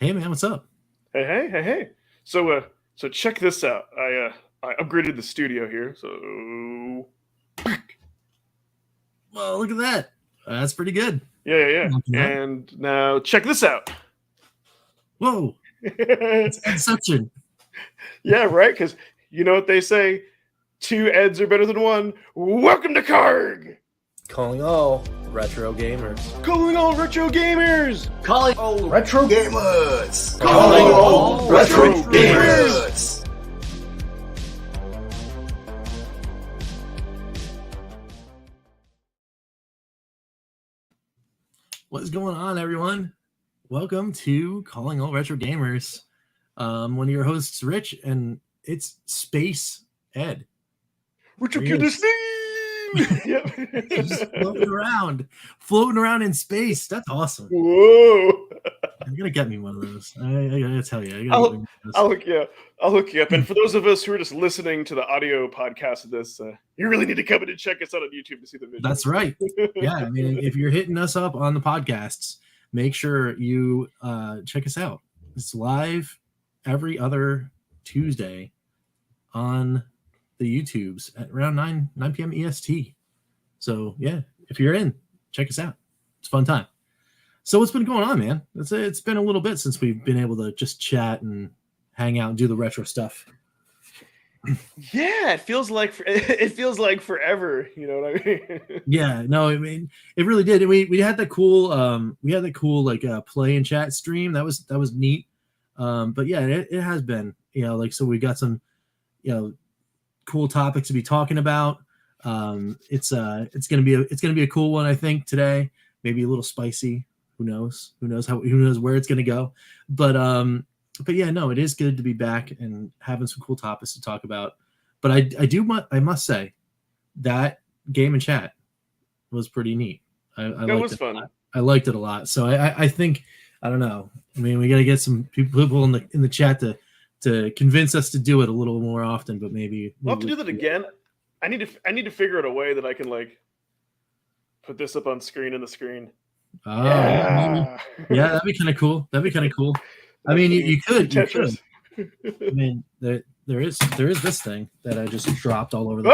Hey man, what's up? Hey. So check this out. I upgraded the studio here. So Well, look at that. That's pretty good. yeah. Not bad. And now check this out. Whoa, it's Inception. Yeah, right. Because you know what they say: two Eds are better than one. Welcome to Karg. Calling all retro gamers. Calling all retro gamers. Calling all retro gamers. Calling all retro gamers. What is going on, everyone? Welcome to Calling All Retro Gamers. One of your hosts, Rich, and it's Space Ed. RetroKillDashNine. Yep. Just floating around in space. That's awesome. Whoa. You're gonna get me one of those. I gotta tell you. I'll hook you up. And for those of us who are just listening to the audio podcast of this, you really need to come in and check us out on YouTube to see the video. That's right. Yeah, I mean, if you're hitting us up on the podcasts, make sure you check us out. It's live every other Tuesday on the YouTubes at around 9 p.m. EST. So yeah, if you're in, check us out. It's a fun time. So what's been going on, man? It's been a little bit since we've been able to just chat and hang out and do the retro stuff. Yeah, it feels like forever. You know what I mean? Yeah, no, I mean it really did. We had that cool like play and chat stream. That was neat. But yeah, it has been, like, so we got some cool topics to be talking about. It's gonna be a cool one, I think, today. Maybe a little spicy. Who knows where it's gonna go. But yeah, no, it is good to be back and having some cool topics to talk about. But I must say that game and chat was pretty neat. It was fun. I liked it a lot. So I think, I don't know. I mean, we got to get some people in the chat to convince us to do it a little more often. But maybe we'll have to do that again. I need to figure out a way that I can like put this up on screen in the screen. Oh, yeah, that'd be kind of cool. I mean, you could. I mean, there is this thing that I just dropped all over the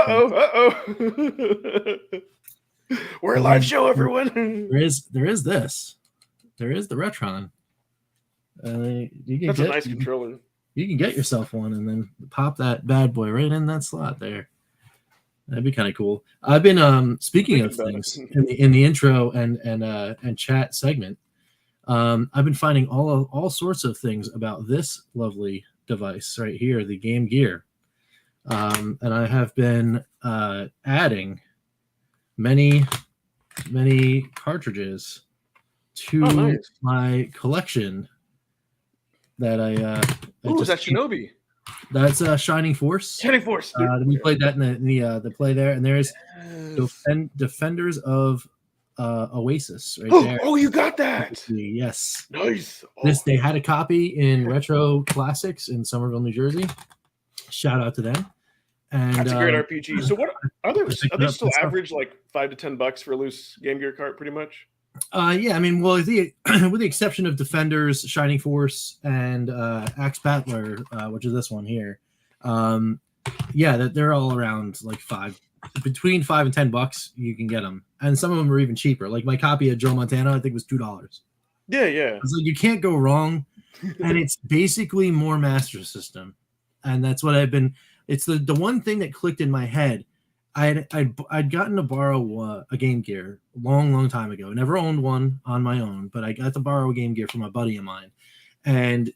place. We're a live show, everyone. There is this. There is the Retron. That's a nice controller. You can get yourself one and then pop that bad boy right in that slot there. That'd be kind of cool. I've been speaking of things in the intro and chat segment. I've been finding all sorts of things about this lovely device right here, the Game Gear, and I have been adding many cartridges to my collection. That is that Shinobi? That's Shining Force. We played that in the play there, and there's Defenders of Oasis right there. Oh, you got that? Yes. Nice. They had a copy in Retro Classics in Somerville, New Jersey. Shout out to them. And that's a great RPG. So what are they still average like $5 to $10 for a loose Game Gear cart, pretty much? Yeah, I mean, well, with the exception of Defenders, Shining Force, and Axe Battler, which is this one here, they're all around like between $5 and $10. You can get them, and some of them are even cheaper. Like my copy of Joe Montana, I think was $2. Yeah. It's like you can't go wrong, and it's basically more Master System, and that's what I've been. It's the one thing that clicked in my head. I'd gotten to borrow a Game Gear a long time ago. Never owned one on my own, but I got to borrow a Game Gear from a buddy of mine. And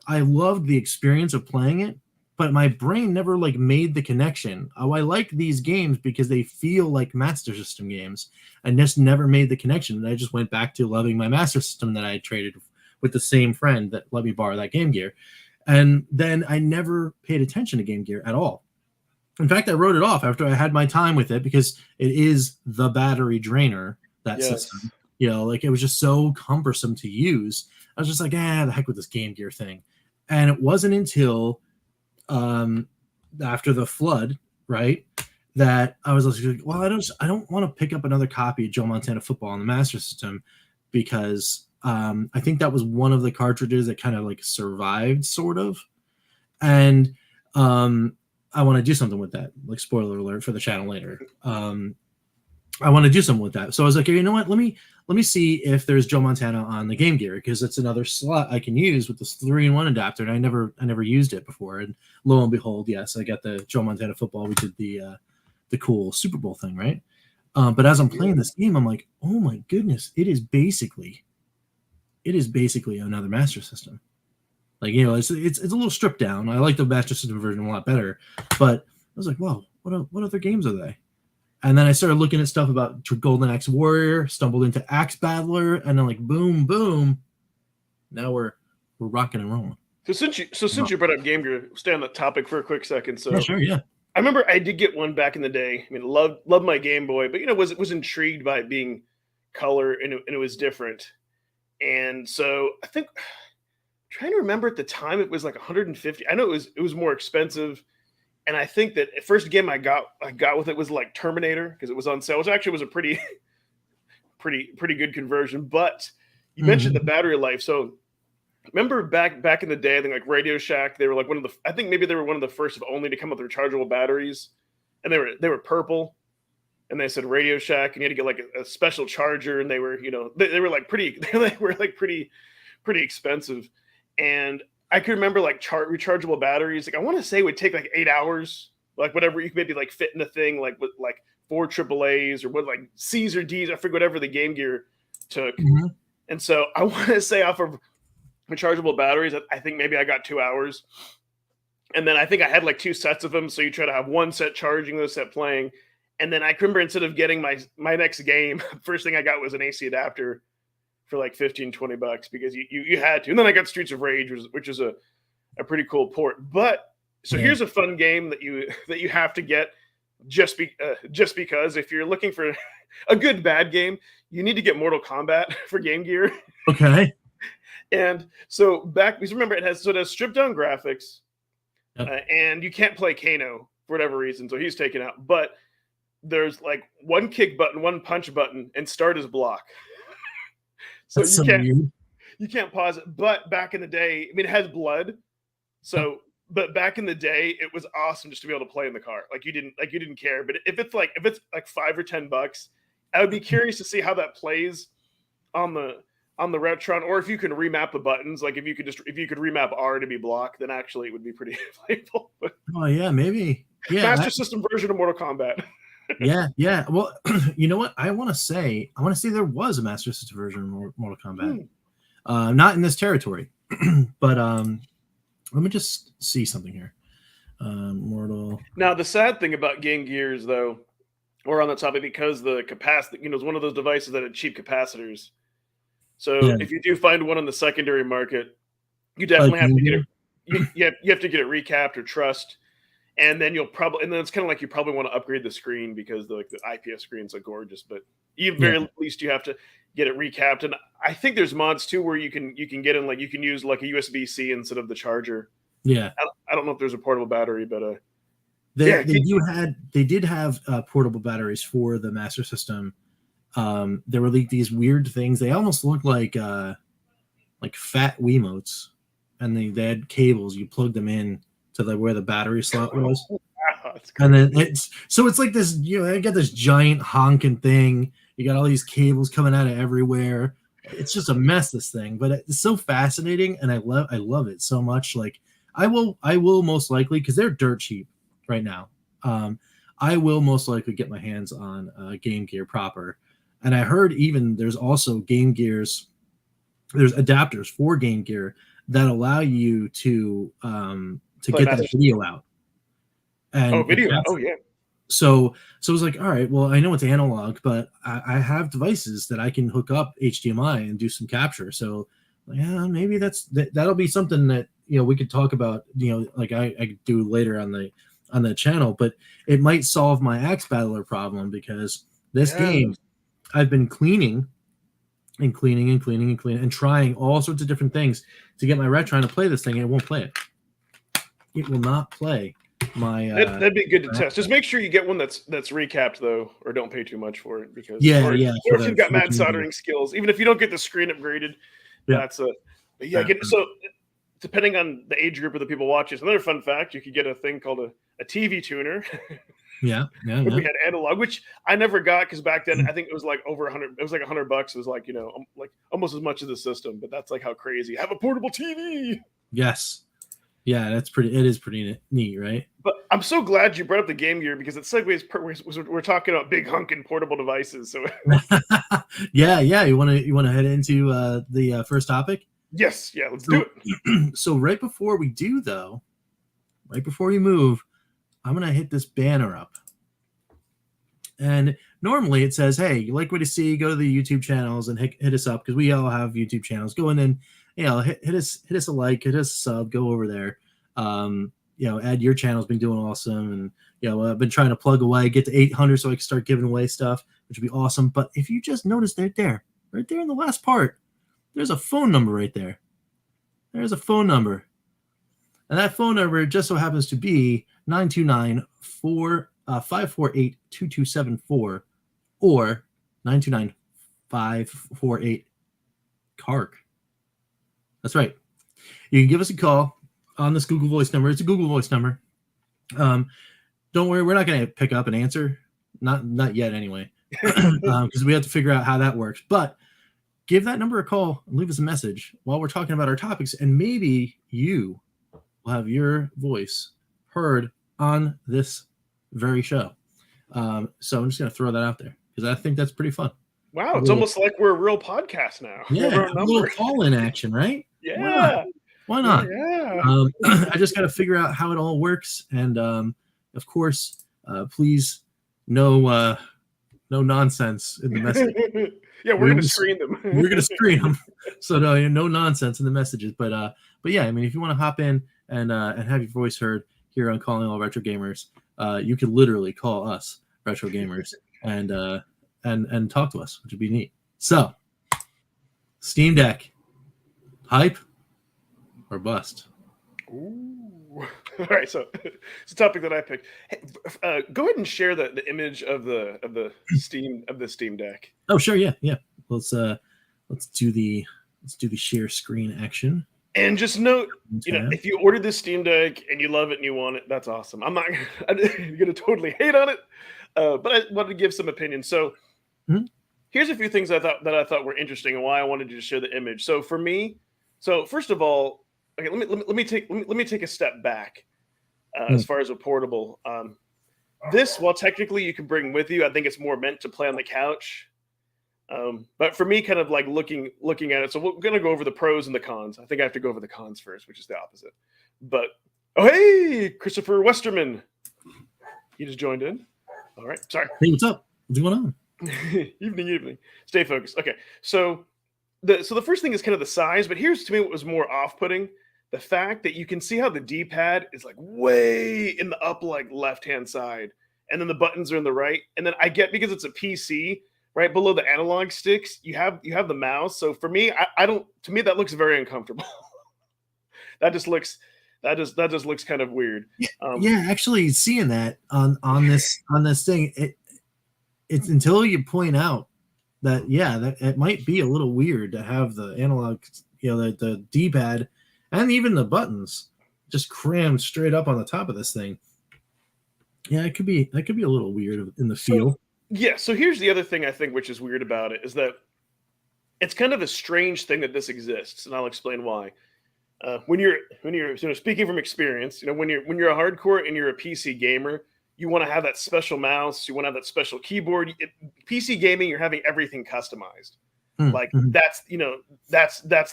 I loved the experience of playing it, but my brain never like made the connection. Oh, I like these games because they feel like Master System games. I just never made the connection. And I just went back to loving my Master System that I traded with the same friend that let me borrow that Game Gear. And then I never paid attention to Game Gear at all. In fact, I wrote it off after I had my time with it because it is the battery drainer, that system. Like it was just so cumbersome to use. I was just like, the heck with this Game Gear thing. And it wasn't until after the flood, right, that I was like, well, I don't want to pick up another copy of Joe Montana Football on the Master System because I think that was one of the cartridges that kind of like survived, sort of. And I want to do something with that. Like, spoiler alert for the channel later. I want to do something with that. So I was like, you know what? Let me see if there's Joe Montana on the Game Gear, because it's another slot I can use with this 3-in-1 adapter, and I never used it before. And lo and behold, yes, I got the Joe Montana football. We did the cool Super Bowl thing, right? But as I'm playing this game, I'm like, oh my goodness, it is basically another Master System. Like, you know, it's a little stripped down. I like the Master System version a lot better, but I was like, wow, what other games are they? And then I started looking at stuff about Golden Axe Warrior, stumbled into Axe Battler, and then like boom, now we're rocking and rolling. So since you brought up Game Gear, stay on that topic for a quick second. So yeah, sure, yeah. I remember I did get one back in the day. I mean, loved my Game Boy, but you know, was intrigued by it being color and it was different. And so I think, trying to remember at the time, it was like 150. I know it was more expensive. And I think that the first game I got with it was like Terminator, because it was on sale, which actually was a pretty good conversion. But you mentioned the battery life. So remember back in the day, I think like Radio Shack, they were like I think maybe they were one of the first of only to come up with rechargeable batteries. And they were purple. And they said Radio Shack, and you had to get like a special charger, and they were, you know, they were like pretty expensive. And I could remember like rechargeable batteries. Like, I want to say it would take like 8 hours, like whatever you could maybe like fit in the thing, like with like 4 AAAs or what, like C's or D's. I forget whatever the Game Gear took. Mm-hmm. And so I want to say off of rechargeable batteries, I think maybe I got 2 hours. And then I think I had like 2 sets of them. So you try to have one set charging, the set playing. And then I remember, instead of getting my next game, first thing I got was an AC adapter for like $15-$20 because you had to. And then I got Streets of Rage, which is a pretty cool port. But so here's a fun game that you have to get just because if you're looking for a good bad game, you need to get Mortal Kombat for Game Gear. Okay. And so because remember, it has stripped down graphics, and you can't play Kano for whatever reason, so he's taken out. But there's like one kick button, one punch button, and start as block. So you can't pause it. But back in the day, I mean, it has blood. So, but back in the day, it was awesome just to be able to play in the car. Like you didn't care. But if it's like $5 or $10, I would be curious to see how that plays on the Retron, or if you can remap the buttons. Like if you could remap R to be block, then actually it would be pretty playable. Oh yeah, maybe. Yeah, Master System version of Mortal Kombat. Yeah. Well, you know what? I want to say there was a Master System version of Mortal Kombat. Not in this territory, but let me just see something here. Mortal. Now, the sad thing about Game Gears, though, or on the topic, because the capacity, is one of those devices that had cheap capacitors. So if you do find one on the secondary market, you definitely have to get it. You have to get it recapped or trussed. And then it's kind of like you probably want to upgrade the screen because the IPS screens are gorgeous. But very least you have to get it recapped. And I think there's mods too where you can get in, like you can use like a USB-C instead of the charger. Yeah, I don't know if there's a portable battery, but they did have portable batteries for the Master System. There were like these weird things. They almost looked like fat Wiimotes, and they had cables. You plugged them in to where the battery slot was. And then it's like this, I got this giant honking thing. You got all these cables coming out of everywhere. It's just a mess, this thing, but it's so fascinating. And I love it so much. Like I will most likely, cause they're dirt cheap right now. I will most likely get my hands on Game Gear proper. And I heard even there's also Game Gears. There's adapters for Game Gear that allow you to get that video out. And video. Oh yeah. So it was like, all right, well, I know it's analog, but I have devices that I can hook up HDMI and do some capture. So yeah, maybe that'll be something that we could talk about. Like I do later on the channel, but it might solve my Axe Battler problem because this game I've been cleaning and trying all sorts of different things to get my Retron to play this thing, and it won't play it. It will not play my. That'd be good to test. Just make sure you get one that's recapped though, or don't pay too much for it because Yeah, or if you've got mad for soldering skills, even if you don't get the screen upgraded, that's a so depending on the age group of the people watching. It's another fun fact: you could get a thing called a TV tuner. Yeah. We had analog, which I never got because back then I think it was like over 100. It was like $100. It was like like almost as much as the system. But that's like how crazy. Have a portable TV. Yes. Yeah, that's pretty. It is pretty neat, right? But I'm so glad you brought up the Game Gear because it segues. We're talking about big hunking portable devices. So yeah. You want to head into the first topic? Yes. Yeah. Let's do it. So right before we do, though, right before we move, I'm gonna hit this banner up, and normally it says, "Hey, you like what you see? Go to the YouTube channels and hit us up because we all have YouTube channels. Go in and hit us a like, hit us a sub, go over there. Add your channel's been doing awesome, and I've been trying to plug away, get to 800 so I can start giving away stuff, which would be awesome. But if you just notice right there in the last part, there's a phone number right there. There's a phone number, and that phone number just so happens to be 929-548-2274 or 929-548-CARC. That's right. You can give us a call on this Google Voice number. It's a Google Voice number. Don't worry, we're not going to pick up and answer. Not yet anyway, because we have to figure out how that works. But give that number a call and leave us a message while we're talking about our topics, and maybe you will have your voice heard on this very show. So I'm just going to throw that out there because I think that's pretty fun. Wow, it's almost like we're a real podcast now. Yeah, a little call-in action, right? Yeah. Why not? Yeah. I just got to figure out how it all works, and of course, please no nonsense in the message. Yeah, we're going to screen them. We're going to screen them, so no nonsense in the messages. But yeah, I mean, if you want to hop in and have your voice heard here on Calling All Retro Gamers, you could literally call us Retro Gamers and talk to us, which would be neat. So, Steam Deck, hype or bust? Ooh. All right, so it's a topic that I picked. Hey, go ahead and share the image of the Steam Deck. Oh, sure, yeah. Let's do the share screen action. And just note, if you ordered this Steam Deck and you love it and you want it, that's awesome. I'm gonna totally hate on it, but I wanted to give some opinions. So here's a few things I thought were interesting and why I wanted to just share the image. So for me, first of all, okay, let me take a step back as far as a portable. This, while technically you can bring with you, I think it's more meant to play on the couch. But for me, kind of like looking at it, so we're gonna go over the pros and the cons. I think I have to go over the cons first, which is the opposite. But hey, Christopher Westerman, he just joined in. All right, sorry. Hey, what's up? What's going on? Evening. Stay focused. Okay, so the first thing is kind of the size, but here's to me what was more off-putting: the fact that you can see how the D-pad is like way in the up, like left-hand side, and then the buttons are in the right. And then I get because it's a PC. Right below the analog sticks, you have the mouse. So for me, I don't. To me, that looks very uncomfortable. that just looks kind of weird. Yeah, actually, seeing that on this thing, it's until you point out that that it might be a little weird to have the analog, the D-pad, and even the buttons just crammed straight up on the top of this thing. Yeah, that could be a little weird in the feel. Yeah, so here's the other thing I think which is weird about it is that it's kind of a strange thing that this exists, and I'll explain why. When you're speaking from experience, when you're a hardcore and you're a PC gamer, you want to have that special mouse, you want to have that special keyboard. PC gaming, you're having everything customized. That's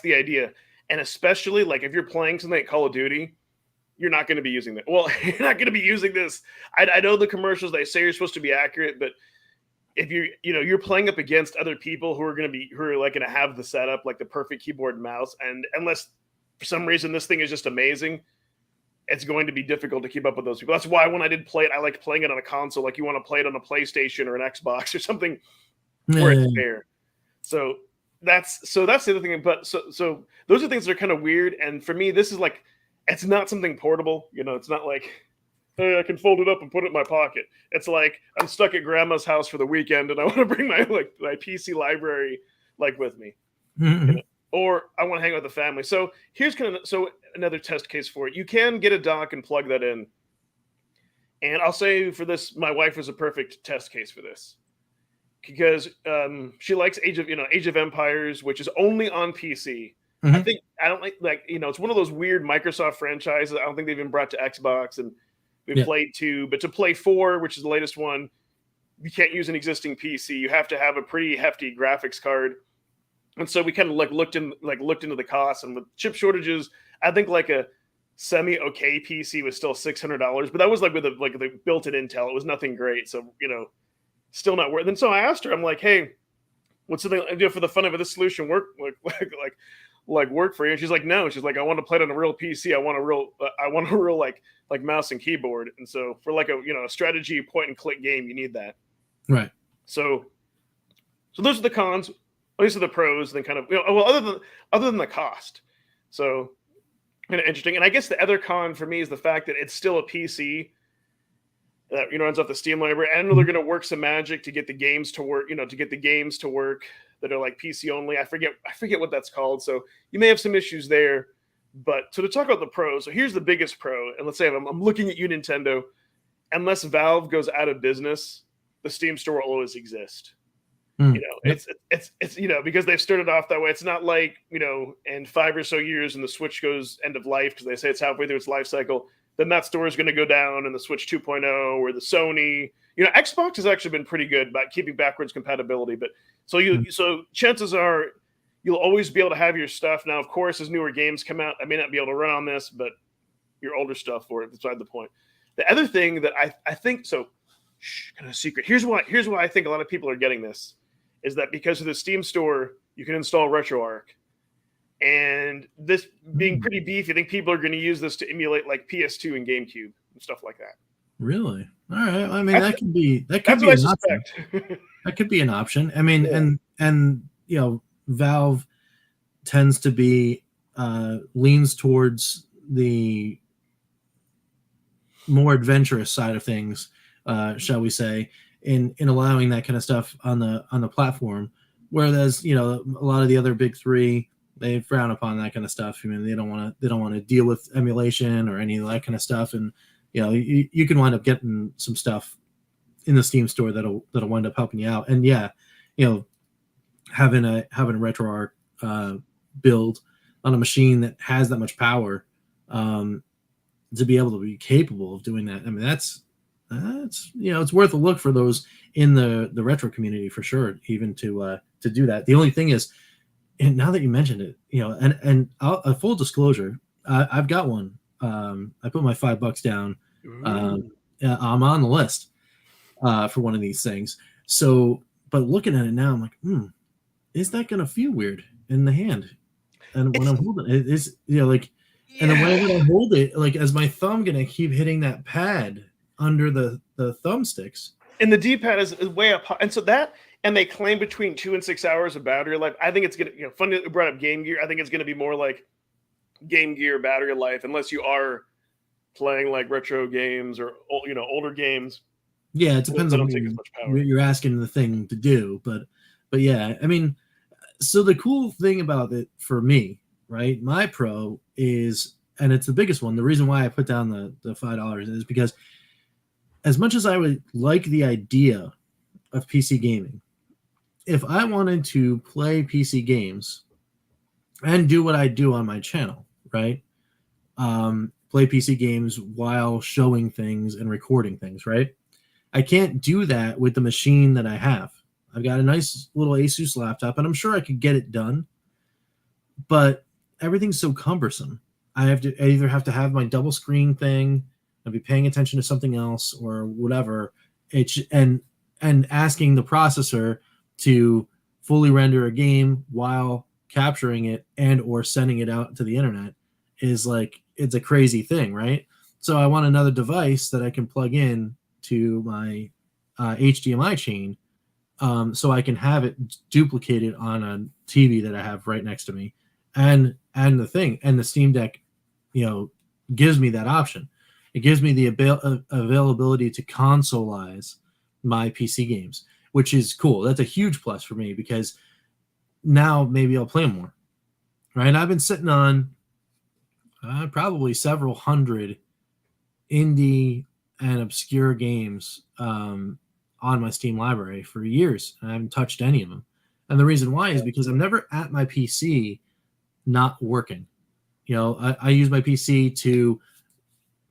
the idea. And especially like if you're playing something like Call of Duty, you're not going to be using that. Well, you're not going to be using this. I know the commercials, they say you're supposed to be accurate, but if you're playing up against other people who are going to have the setup, like the perfect keyboard and mouse, and unless for some reason this thing is just amazing, it's going to be difficult to keep up with those people. That's why when I did play it, I liked playing it on a console. Like you want to play it on a PlayStation or an Xbox or something where it's fair. So that's the other thing. But so those are things that are kind of weird. And for me, this is like, it's not something portable. It's not like hey, I can fold it up and put it in my pocket. It's like I'm stuck at grandma's house for the weekend and I want to bring my PC library with me. Mm-hmm. Or I want to hang out with the family. So here's another test case for it. You can get a dock and plug that in. And I'll say for this, my wife was a perfect test case for this because she likes Age of Empires, which is only on PC. Mm-hmm. I don't like it's one of those weird Microsoft franchises. I don't think they've even brought to Xbox, and we played 2, but to play 4, which is the latest one, you can't use an existing PC. You have to have a pretty hefty graphics card. And so we kind of looked into the costs, and with chip shortages, I think a semi okay PC was still $600, but that was with the built-in Intel. It was nothing great, so still not worth. And so I asked her, I'm like, hey, what's something I do for the fun of it? This solution work work for you? And she's like, no. She's like, I want to play it on a real PC. I want a real mouse and keyboard. And so for a strategy point and click game, you need that. Right. So those are the cons. These are the pros. Then kind of other than the cost. So kind of interesting. And I guess the other con for me is the fact that it's still a PC that runs off the Steam library. I know they're going to work some magic to get the games to work. To get the games to work that are PC only. I forget what that's called. So you may have some issues there. But to talk about the pros, so here's the biggest pro. And let's say I'm looking at you, Nintendo. Unless Valve goes out of business, the Steam store will always exist. It's because they've started off that way. It's not in 5 or so years and the Switch goes end of life because they say it's halfway through its life cycle, then that store is going to go down and the Switch 2.0 or the Sony. Xbox has actually been pretty good about keeping backwards compatibility. But so chances are you'll always be able to have your stuff. Now, of course, as newer games come out, I may not be able to run on this, but your older stuff for it. Beside the point. The other thing that I think so, kind of a secret. Here's why I think a lot of people are getting this. Is that because of the Steam store, you can install RetroArch. And this being pretty beefy, I think people are going to use this to emulate PS2 and GameCube and stuff like that. Really? All right. I mean, that could be an option. That could be an option. I mean, and Valve tends to be leans towards the more adventurous side of things, shall we say, in allowing that kind of stuff on the platform, whereas a lot of the other big three, they frown upon that kind of stuff. I mean, they don't want to deal with emulation or any of that kind of stuff, and you can wind up getting some stuff in the Steam store that'll wind up helping you out. And having a RetroArch build on a machine that has that much power to be able to be capable of doing that. I mean, that's it's worth a look for those in the retro community for sure, even to do that. The only thing is, and now that you mentioned it, and a full disclosure, I've got one. I put my $5 down. I'm on the list for one of these things. So, but looking at it now, I'm like, is that going to feel weird in the hand? And when I'm holding it, is and the way that I hold it, is my thumb going to keep hitting that pad under the thumbsticks? And the D-pad is way up high. And so and they claim between 2 and 6 hours of battery life. I think it's going to, funny that you brought up Game Gear. I think it's going to be more like Game Gear battery life, unless you are playing retro games or, older games. Yeah, it depends on what you're asking the thing to do. But yeah, I mean, so the cool thing about it for me, right, my pro is, and it's the biggest one, the reason why I put down the $5 is because as much as I would like the idea of PC gaming, if I wanted to play PC games and do what I do on my channel, right? Play PC games while showing things and recording things, right? I can't do that with the machine that I have. I've got a nice little Asus laptop, and I'm sure I could get it done, but everything's so cumbersome. I either have to have my double screen thing, I'd be paying attention to something else or whatever. And asking the processor to fully render a game while capturing it and or sending it out to the internet is it's a crazy thing, right? So I want another device that I can plug in to my HDMI chain, so I can have it duplicated on a TV that I have right next to me, and the Steam Deck, gives me that option. it gives me the availability to consoleize my PC games, which is cool. That's a huge plus for me because now maybe I'll play them more. Right? I've been sitting on probably several hundred indie and obscure games on my Steam library for years. And I haven't touched any of them. And the reason why is because I'm never at my PC not working. You know, I use my PC to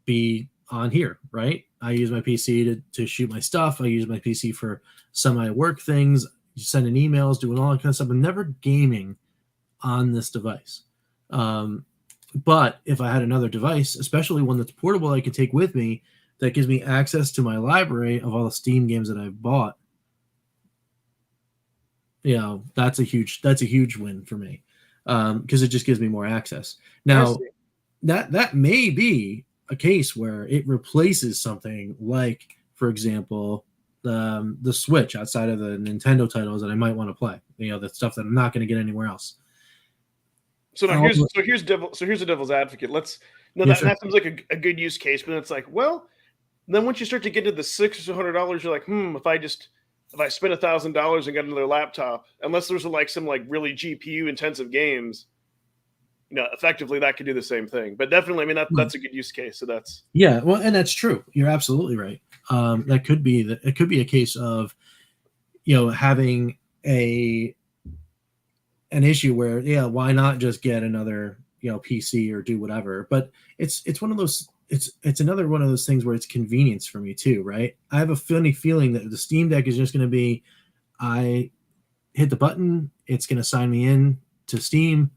be on here, right? I use my PC to shoot my stuff. I use my PC for some of my work things, sending emails, doing all that kind of stuff. I'm never gaming on this device. But if I had another device, especially one that's portable I could take with me, that gives me access to my library of all the Steam games that I've bought, you know, that's a huge win for me, because it just gives me more access. Now, that may be a case where it replaces something like, for example, the Switch outside of the Nintendo titles that I might want to play. You know, the stuff that I'm not going to get anywhere else. So now here's the devil's advocate. That seems like a good use case, but it's like, well, then once you start to get to the $600, you're like, if I spend $1,000 and got another laptop, unless there's some really GPU intensive games, you know, effectively that could do the same thing. But definitely, I mean, that's a good use case. So that's well, and that's true. You're absolutely right. It could be a case of, you know, having an issue where, why not just get another, you know, PC or do whatever. But it's one of those. It's another one of those things where it's convenience for me too, right? I have a funny feeling that the Steam Deck is just going to be, I hit the button, it's going to sign me in to Steam.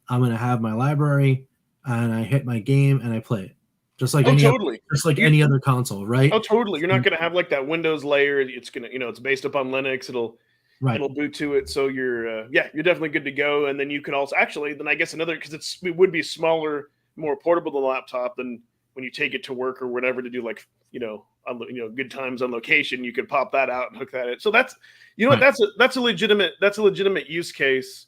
I'm going to have my library, and I hit my game and I play it, just like any other console, right? Oh, totally. You're not going to have like that Windows layer. It's gonna, you know, it's based upon Linux. It'll boot to it. So you're definitely good to go. And then you can also then I guess because it would be smaller, more portable than a laptop than when you take it to work or whatever to do, like, good times on location, you could pop that out and hook that in. So that's, that's a legitimate use case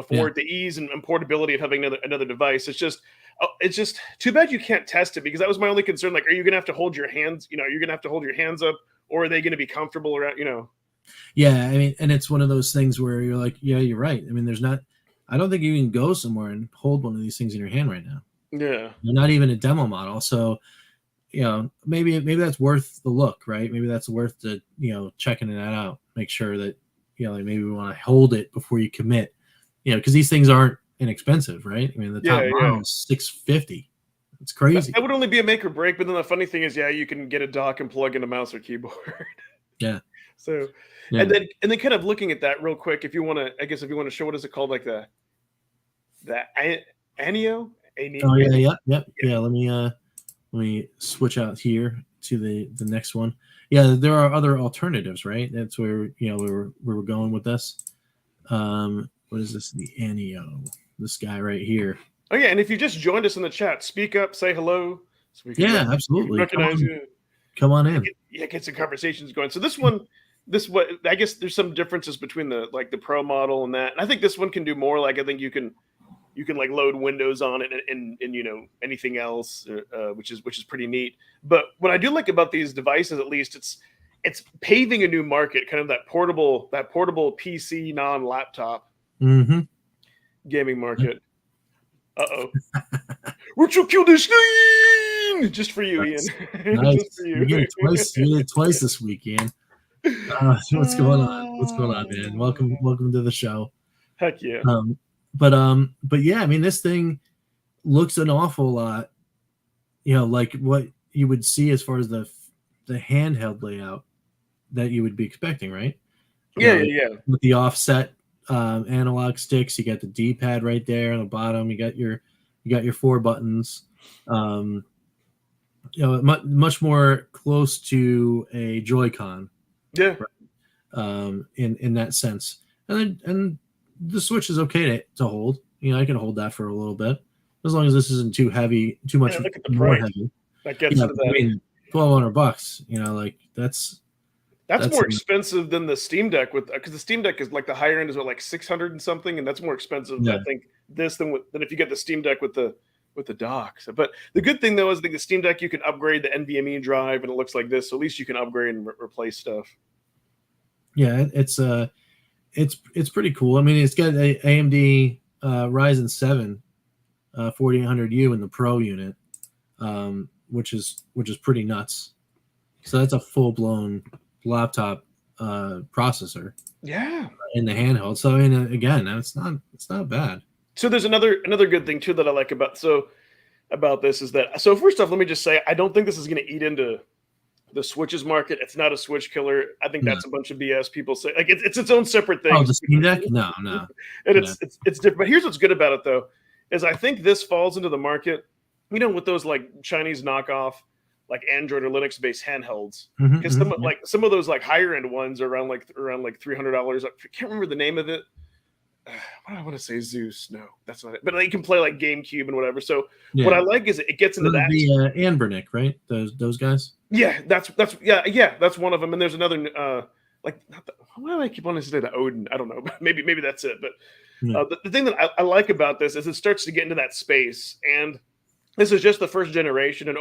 for the ease and portability of having another device. It's just too bad you can't test it, because that was my only concern. Like, are you going to have to hold your hands? You know, you're going to have to hold your hands up, or are they going to be comfortable around? You know. Yeah, I mean, and it's one of those things where you're like, yeah, you're right. I mean, I don't think you can go somewhere and hold one of these things in your hand right now. Yeah, you're not even a demo model, so you know, maybe that's worth the look, right? Maybe that's worth the, you know, checking that out. Make sure that, you know, like maybe we want to hold it before you commit, you know, because these things aren't inexpensive, right? I mean, the top model is $650. It's crazy. That would only be a make or break, but then the funny thing is, you can get a dock and plug in a mouse or keyboard. Yeah. So, and then kind of looking at that real quick, if you want to show, what is it called, like the Anio. Oh yeah. Let me switch out here to the next one. Yeah, there are other alternatives, right? That's where, you know, we were going with this. What is this? The Anio. This guy right here. Oh yeah, and if you just joined us in the chat, speak up, say hello. So we can absolutely. Recognize you. Come on in. Get some conversations going. So I guess there's some differences between the Pro model and that. And I think this one can do more. Like, I think you can like load Windows on it and you know, anything else, which is pretty neat. But what I do like about these devices, at least, it's paving a new market, kind of that portable PC non-laptop gaming market. RetroKillDashNine! Just for you, Ian. Nice. Just for you. You did it twice this week, Ian. What's going on, man? Welcome to the show. Heck yeah. But yeah, I mean, this thing looks an awful lot, you know, like what you would see as far as the handheld layout that you would be expecting, right? Yeah. With the offset analog sticks, you got the D-pad right there on the bottom. You got your 4 buttons. You know, much more close to a Joy-Con. Yeah. Right? In that sense, and the Switch is okay to hold. You know, I can hold that for a little bit, as long as this isn't too much look at the more price. heavy. That gets to that. I mean, $1,200. You know, like that's more expensive than the Steam Deck, because the Steam Deck is like the higher end is like 600 and something, and that's more expensive. I think than if you get the Steam Deck with the with the dock. So, but the good thing though is the Steam Deck, you can upgrade the NVMe drive, and it looks like this. So at least you can upgrade and replace stuff. Yeah, it's pretty cool. I mean, it's got a AMD Ryzen 7 4800U in the Pro unit, which is pretty nuts. So that's a full blown laptop processor. Yeah, in the handheld. So I mean, again, it's not bad. So there's another good thing too that I like about this is that, so first off, let me just say I don't think this is going to eat into the Switches market. It's not a Switch killer. I think that's a bunch of BS. People say like it's its own separate thing. Oh, the Steam Deck? No. And it's different. But here's what's good about it though, is I think this falls into the market, with those like Chinese knockoff, like Android or Linux based handhelds. Because some of those like higher end ones are around like $300. I can't remember the name of it. What do I want to say? Zeus? No, that's not it. But you can play like GameCube and whatever. So what I like is it gets into that. The Anbernic, right? Those guys. Yeah, that's one of them. And there's another why do I keep wanting to say the Odin? I don't know. Maybe that's it. But the thing that I like about this is it starts to get into that space, and this is just the first generation, and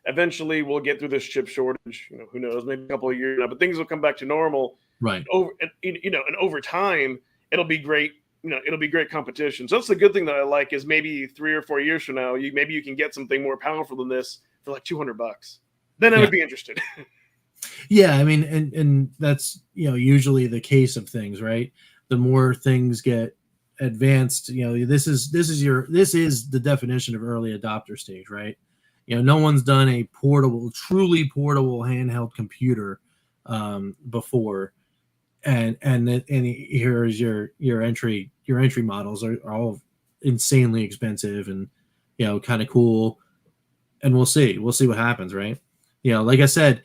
eventually we'll get through this chip shortage. Who knows? Maybe a couple of years now, but things will come back to normal. Right. And over time, it'll be great. It'll be great competition. So that's the good thing that I like is maybe 3 or 4 years from now, maybe you can get something more powerful than this for like $200. Then I would be interested. Yeah, I mean, and that's usually the case of things, right? The more things get advanced, this is the definition of early adopter stage, right? No one's done a truly portable handheld computer before, and here's your entry models are all insanely expensive and kind of cool, and we'll see what happens, right? Like I said,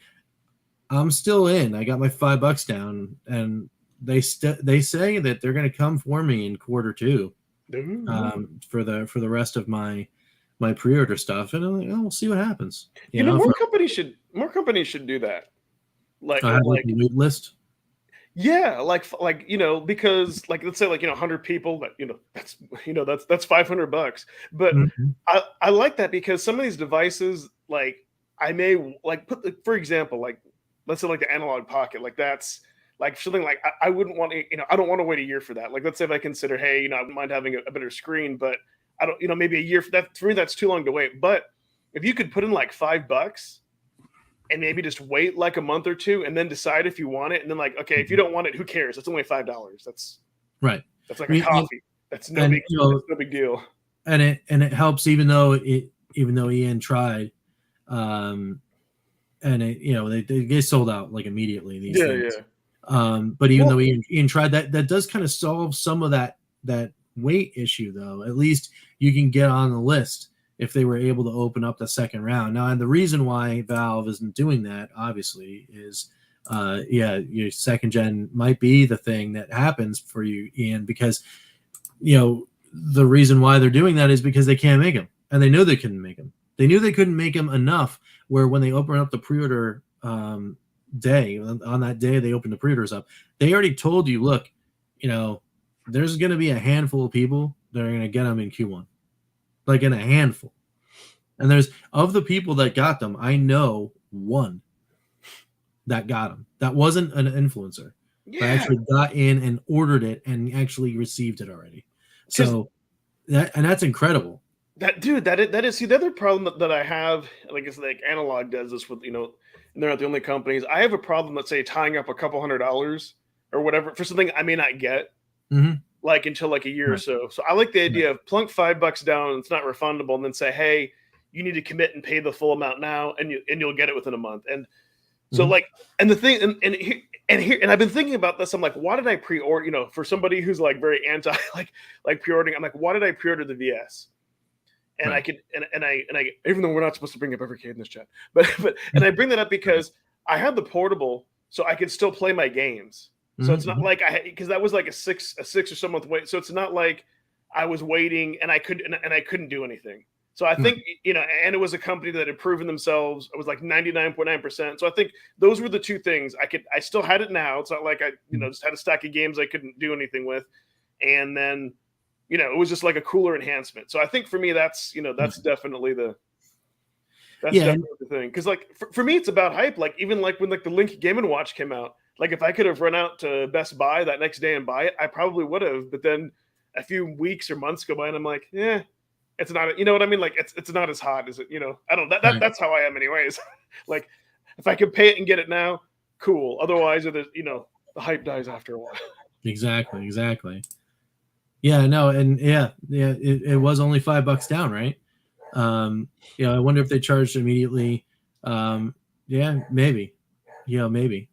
I'm still in. I got my $5 down, and they say that they're going to come for me in Q2 for the rest of my pre-order stuff, and I'm like, we'll see what happens. More companies should do that. Like a wait list. Yeah, because let's say 100 people, that that's $500. But I like that because some of these devices, I may put for example, let's say the Analog Pocket, that's something I wouldn't want to, I don't want to wait a year for that. Let's say if I consider, hey, I wouldn't mind having a better screen, but I don't, maybe a year for that. For me, that's too long to wait. But if you could put in $5 and maybe just wait a month or two and then decide if you want it, and then okay, if you don't want it, who cares? It's only $5. That's right. That's like a coffee. That's no big deal. And it helps, even though Ian tried, and they get sold out immediately. These things. But even though Ian tried, that does kind of solve some of that weight issue, though. At least you can get on the list if they were able to open up the second round. Now, and the reason why Valve isn't doing that, obviously, is your second gen might be the thing that happens for you, Ian, because the reason why they're doing that is because they can't make them, and they know they couldn't make them. They knew they couldn't make them enough where when they open up the pre-order day, on that day they open the pre-orders up, they already told you, look, there's going to be a handful of people that are going to get them in Q1, in a handful. And there's, of the people that got them, I know one that got them. That wasn't an influencer. Yeah. That actually got in and ordered it and actually received it already. So that's incredible. That is. See, the other problem that I have, it's Analog does this with, and they're not the only companies. I have a problem, let's say, tying up a couple $100 or whatever for something I may not get, until a year or so. So I like the idea of plunk $5 down, and it's not refundable, and then say, hey, you need to commit and pay the full amount now, and you'll get it within a month. And so and the thing, and I've been thinking about this. I'm like, why did I pre-order? For somebody who's very anti pre-ordering, I'm like, why did I pre-order the VS? And I could, and I, even though we're not supposed to bring up Evercade in this chat, but and I bring that up because I had the portable, so I could still play my games. So it's not because that was a 6 or 7 month wait. So it's not like I was waiting and I couldn't do anything. So I think, and it was a company that had proven themselves. It was 99.9%. So I think those were the two things. I still had it now. It's not like I, just had a stack of games I couldn't do anything with. And then it was just like a cooler enhancement. So I think for me, that's definitely definitely the thing. Because like for me, it's about hype. Like even like when like the Link Game and Watch came out, like if I could have run out to Best Buy that next day and buy it, I probably would have. But then a few weeks or months go by, and I'm like, yeah, it's not. You know what I mean? Like it's not as hot as it. I don't. That's how I am, anyways. Like if I could pay it and get it now, cool. Otherwise, the hype dies after a while. Exactly. Yeah, no, and it was only $5 down, right? I wonder if they charged immediately. Yeah, maybe. Maybe.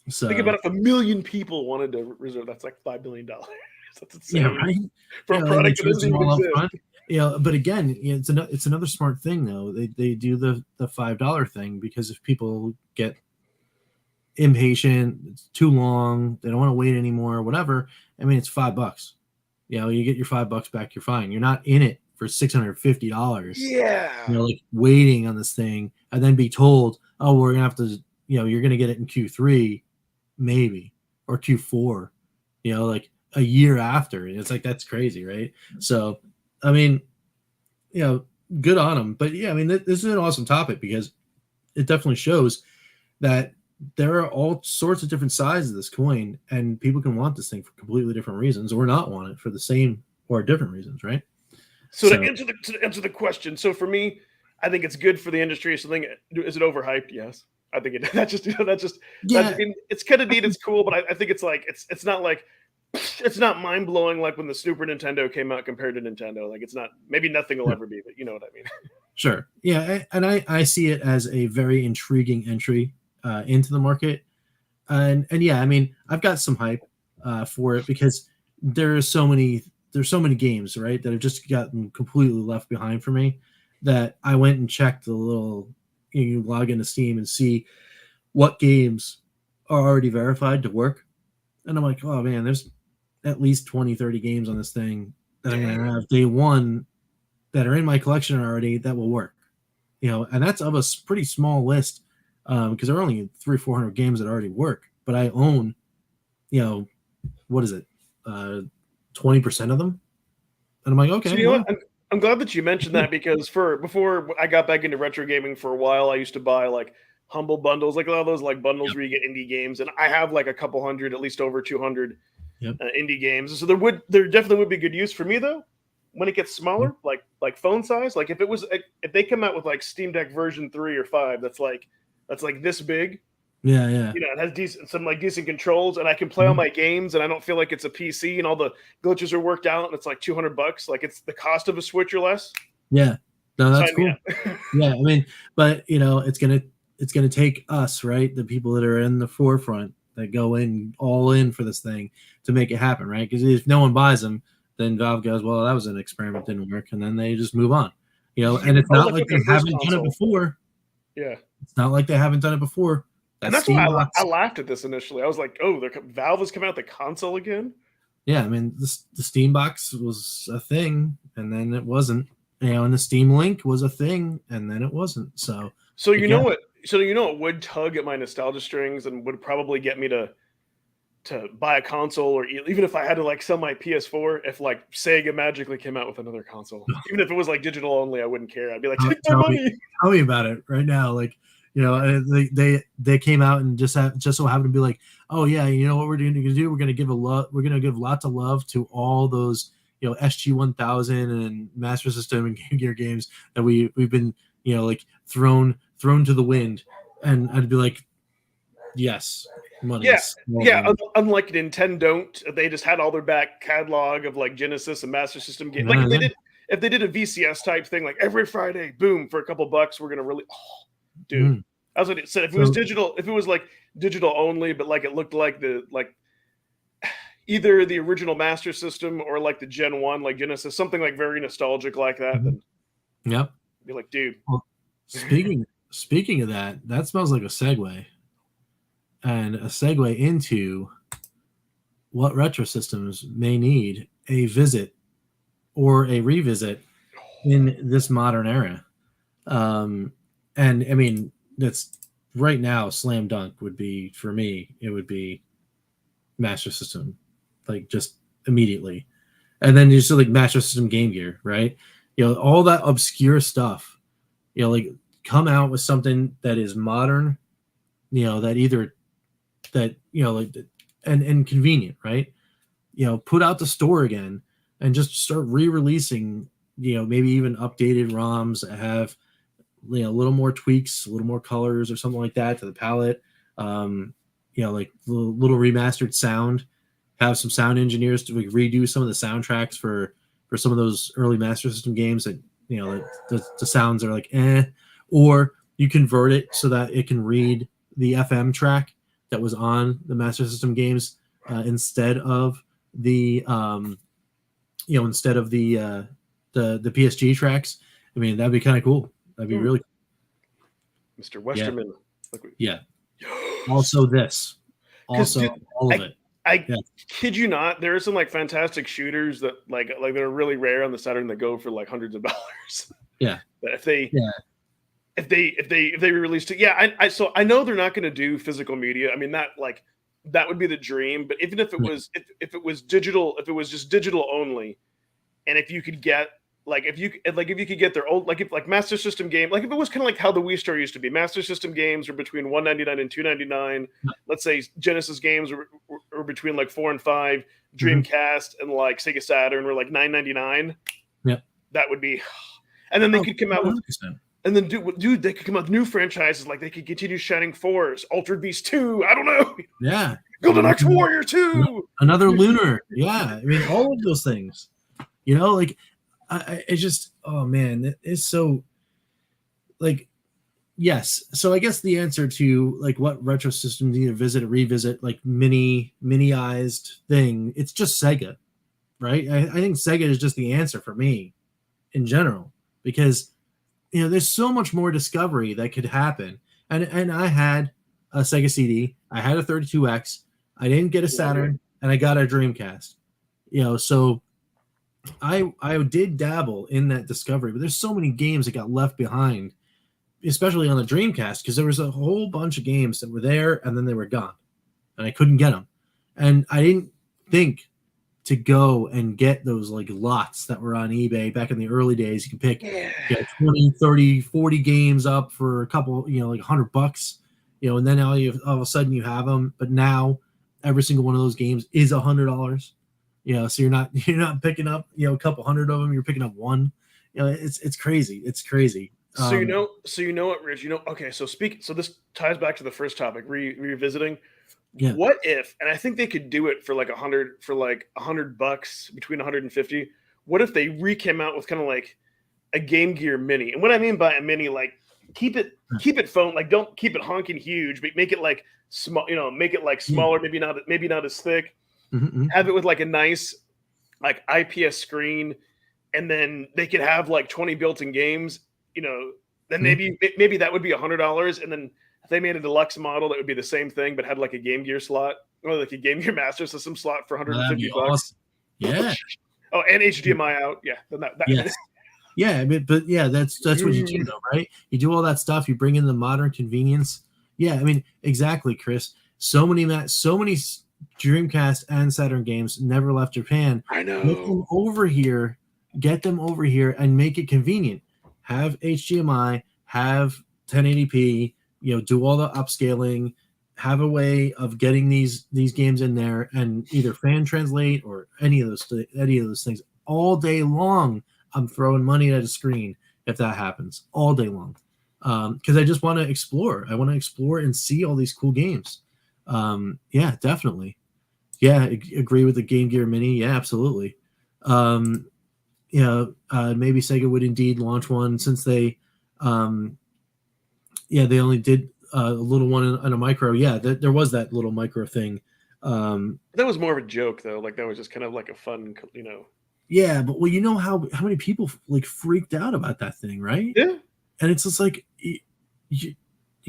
So think about if 1 million people wanted to reserve, that's like $5 billion. That's insane. Yeah, right. For a product that doesn't even exist. But again, it's another smart thing though. They do the $5 thing because if people get impatient, it's too long, they don't want to wait anymore, whatever. I mean, it's $5. You get your $5 back, you're fine. You're not in it for $650. Yeah. Like waiting on this thing and then be told, oh, we're gonna have to, you're gonna get it in Q3, maybe, or Q4, like a year after. And it's like, that's crazy, right? So, I mean, good on them. But yeah, I mean, this is an awesome topic because it definitely shows that there are all sorts of different sides of this coin, and people can want this thing for completely different reasons or not want it for the same or different reasons, right? So to answer the question, so for me, I think it's good for the industry. Is it overhyped? Yes, I think it. It's kind of neat. It's cool, but I think it's like it's not like it's not mind blowing like when the Super Nintendo came out compared to Nintendo. Like it's not. Maybe nothing will ever be, but you know what I mean. Sure. Yeah, and I see it as a very intriguing entry into the market, and yeah, I mean, I've got some hype for it because there's so many games, right, that have just gotten completely left behind for me that I went and checked the little, you log into Steam and see what games are already verified to work, and I'm like, oh man, there's at least 20-30 games on this thing that I'm gonna have day one that are in my collection already that will work, and that's of a pretty small list. Because there are only 300-400 games that already work, but I own, what is it, 20% of them, and I'm like, okay. So you know what? I'm glad that you mentioned that because before I got back into retro gaming for a while, I used to buy like humble bundles, like a lot of those like bundles where you get indie games, and I have like a couple hundred, at least over 200 indie games. So there definitely would be good use for me though. When it gets smaller, like phone size, like if they come out with like Steam Deck version 3 or 5, that's like this big. Yeah. It has decent controls, and I can play all my games, and I don't feel like it's a PC, and all the glitches are worked out, and it's like $200. Like it's the cost of a Switch or less. Yeah, no, that's cool. Yeah, I mean, but it's gonna take us, right, the people that are in the forefront that go in all in for this thing to make it happen, right? Because if no one buys them, then Valve goes, well, that was an experiment, didn't work, and then they just move on. And it's not like they haven't done it before. Yeah. It's not like they haven't done it before. And that's why I laughed at this initially. I was like, oh, Valve is coming out the console again? Yeah, I mean, the Steam box was a thing, and then it wasn't. And the Steam Link was a thing, and then it wasn't. So you know what would tug at my nostalgia strings and would probably get me to buy a console, or even if I had to like sell my PS4, if like Sega magically came out with another console, even if it was like digital only, I wouldn't care. I'd be like, take my money. Tell me about it right now. Like, they came out and just so happened to be like, oh yeah, you know what we're going to do? We're going to give lots of love to all those SG-1000 and Master System and Game Gear games that we've been like thrown to the wind, and I'd be like, yes. Money. Yeah. Unlike Nintendo, they just had all their back catalog of like Genesis and Master System games. Like if they did a VCS type thing, like every Friday, boom, for a couple bucks, we're gonna really, dude. That's what it said. If it was digital, if it was like digital only, but like it looked like either the original Master System or like the Gen 1, like Genesis, something like very nostalgic like that. Then be like, dude. Well, speaking of that smells like a segue. And a segue into what retro systems may need a visit or a revisit in this modern era. And I mean, that's right now, slam dunk would be, for me, it would be Master System, like just immediately. And then just like Master System Game Gear, right? All that obscure stuff. Like come out with something that is modern. That either that like and convenient, right? Put out the store again and just start re-releasing. Maybe even updated ROMs that have a little more tweaks, a little more colors or something like that to the palette. Like little remastered sound. Have some sound engineers to redo some of the soundtracks for some of those early Master System games that the sounds are like or you convert it so that it can read the FM track that was on the Master System games instead of the instead of the PSG tracks. I mean, that'd be kind of cool. That'd be really cool. Mr. Westerman. Yeah. Also this. Also all of it. I kid you not, there are some like fantastic shooters that like they're really rare on the Saturn that go for like hundreds of dollars. Yeah. But if they released it, so I know they're not going to do physical media. I mean that would be the dream. But even if it was if it was digital, if it was just digital only, and if you could get if you could get their old if Master System game, like if it was kind of like how the Wii Store used to be, Master System games were between $199 and $299. Let's say Genesis games were between like $4 and $5. Dreamcast and like Sega Saturn were like $9.99. Yep, that would be. And then they could come out with, and then dude, they could come out with new franchises. Like they could continue Shining Force, Altered Beast 2. I don't know. Yeah, Golden Axe Warrior 2. Another Lunar. Yeah, I mean all of those things. Like. It's just, oh man, it's so like, yes. So I guess the answer to like what retro systems need to visit or revisit, like mini-ized thing, it's just Sega, right? I think Sega is just the answer for me in general, because there's so much more discovery that could happen. And I had a Sega CD, I had a 32X, I didn't get a Saturn, and I got a Dreamcast. So I did dabble in that discovery, but there's so many games that got left behind, especially on the Dreamcast, because there was a whole bunch of games that were there and then they were gone and I couldn't get them. And I didn't think to go and get those like lots that were on eBay back in the early days. You can pick 20, 30, 40 games up for a couple, like $100, and then all of a sudden you have them. But now every single one of those games is $100. So you're not picking up, a couple hundred of them. You're picking up one. It's crazy. It's crazy. So you know what, Rich? Okay. So this ties back to the first topic, revisiting. Yeah. What if? And I think they could do it for like $100, between 150. What if they came out with kind of like a Game Gear Mini? And what I mean by a mini, like keep it phone, like don't keep it honking huge, but make it like small. Make it like smaller, maybe not as thick. Mm-hmm. Have it with like a nice like IPS screen, and then they could have like 20 built-in games, then maybe that would be $100. And then if they made a deluxe model that would be the same thing but had like a Game Gear slot or like a Game Gear Master System slot for $150. Awesome. Yeah. Oh, and HDMI out. Yeah. Then that yes. Yeah, but yeah, that's what you do though, right? You do all that stuff, you bring in the modern convenience. Yeah, I mean, exactly, Chris. So many Dreamcast and Saturn games never left Japan. I know. Get them over here and make it convenient. Have HDMI, have 1080p, do all the upscaling, have a way of getting these games in there and either fan translate or any of those things all day long. I'm throwing money at a screen if that happens all day long. Because I just want to explore. I want to explore and see all these cool games. Yeah, definitely. Yeah, agree with the Game Gear Mini. Yeah, absolutely. Maybe Sega would indeed launch one, since they only did a little one and a micro. Yeah, there was that little micro thing. That was more of a joke though. Like that was just kind of like a fun, Yeah, but well, how many people like freaked out about that thing, right? Yeah. And it's just like you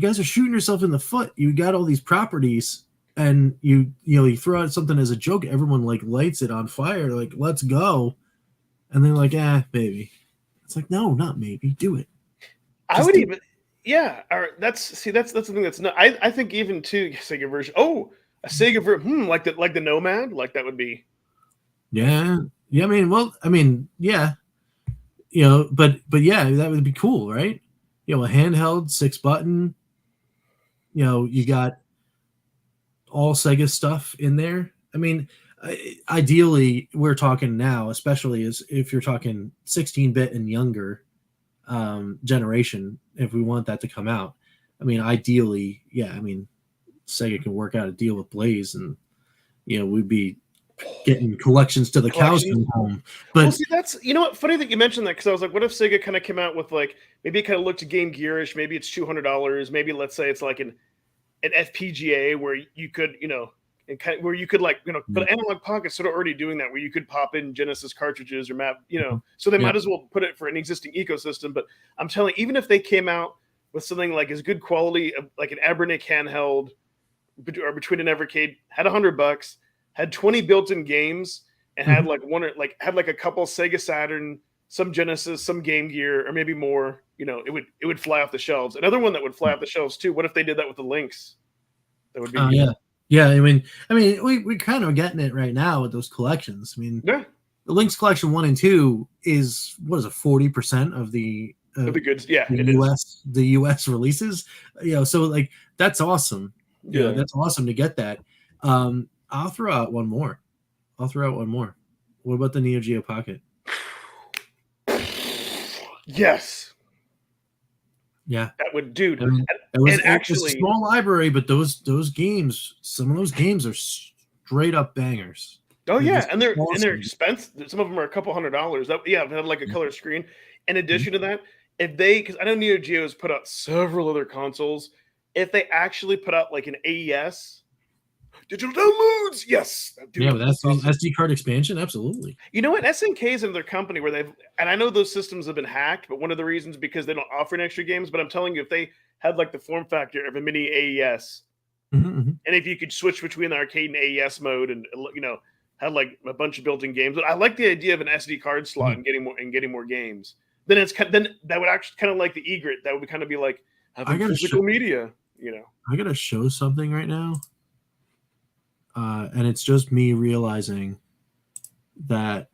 guys are shooting yourself in the foot. You got all these properties, and you throw out something as a joke. Everyone like lights it on fire, like let's go, and they're like, maybe. It's like, no, not maybe. Do it. I would even, yeah. Or that's the thing that's not. I think even too Sega version. Oh, a Sega version, like the Nomad, like that would be. Yeah, Yeah, yeah, but yeah, that would be cool, right? A handheld 6-button. You got all Sega stuff in there. Ideally, we're talking now, especially as if you're talking 16-bit and younger generation. If we want that to come out, ideally, yeah. Sega can work out a deal with Blaze, and we'd be getting collections to the cows come home. But well, see, that's what, funny that you mentioned that, because I was like, what if Sega kind of came out with like, maybe it kind of looked Game Gearish, maybe it's $200, maybe let's say it's like an FPGA where you could and kind of, where you could but Analog Pocket's sort of already doing that, where you could pop in Genesis cartridges or map, so they might as well put it for an existing ecosystem. But I'm telling you, even if they came out with something like as good quality, like an Abernic handheld, or between an Evercade, had $100, had 20 built-in games, and had had a couple Sega Saturn, some Genesis, some Game Gear, or maybe more, it would fly off the shelves. Another one that would fly off the shelves too. What if they did that with the Lynx? That would be yeah. We're kind of getting it right now with those collections. The Lynx Collection 1 and 2 is 40% of the goods. Yeah, the US releases. So like that's awesome. Yeah, that's awesome to get that. I'll throw out one more. What about the Neo Geo Pocket? Yes. Yeah. That would, dude. It's a small library, but those games, some of those games are straight up bangers. Oh yeah, and they're expensive. Some of them are a couple $100. It had like a color screen. In addition to that, because I know Neo Geo has put out several other consoles, if they actually put out like an AES, digital downloads, yes. Dude, that's awesome. SD card expansion, absolutely. You know what? SNK is another company where and I know those systems have been hacked, but one of the reasons because they don't offer any extra games. But I'm telling you, if they had like the form factor of a mini AES, and if you could switch between the arcade and AES mode, and had like a bunch of built-in games, but I like the idea of an SD card slot and getting more games. Then that would actually kind of like the egret. That would kind of be like having physical media. I gotta show something right now. And it's just me realizing that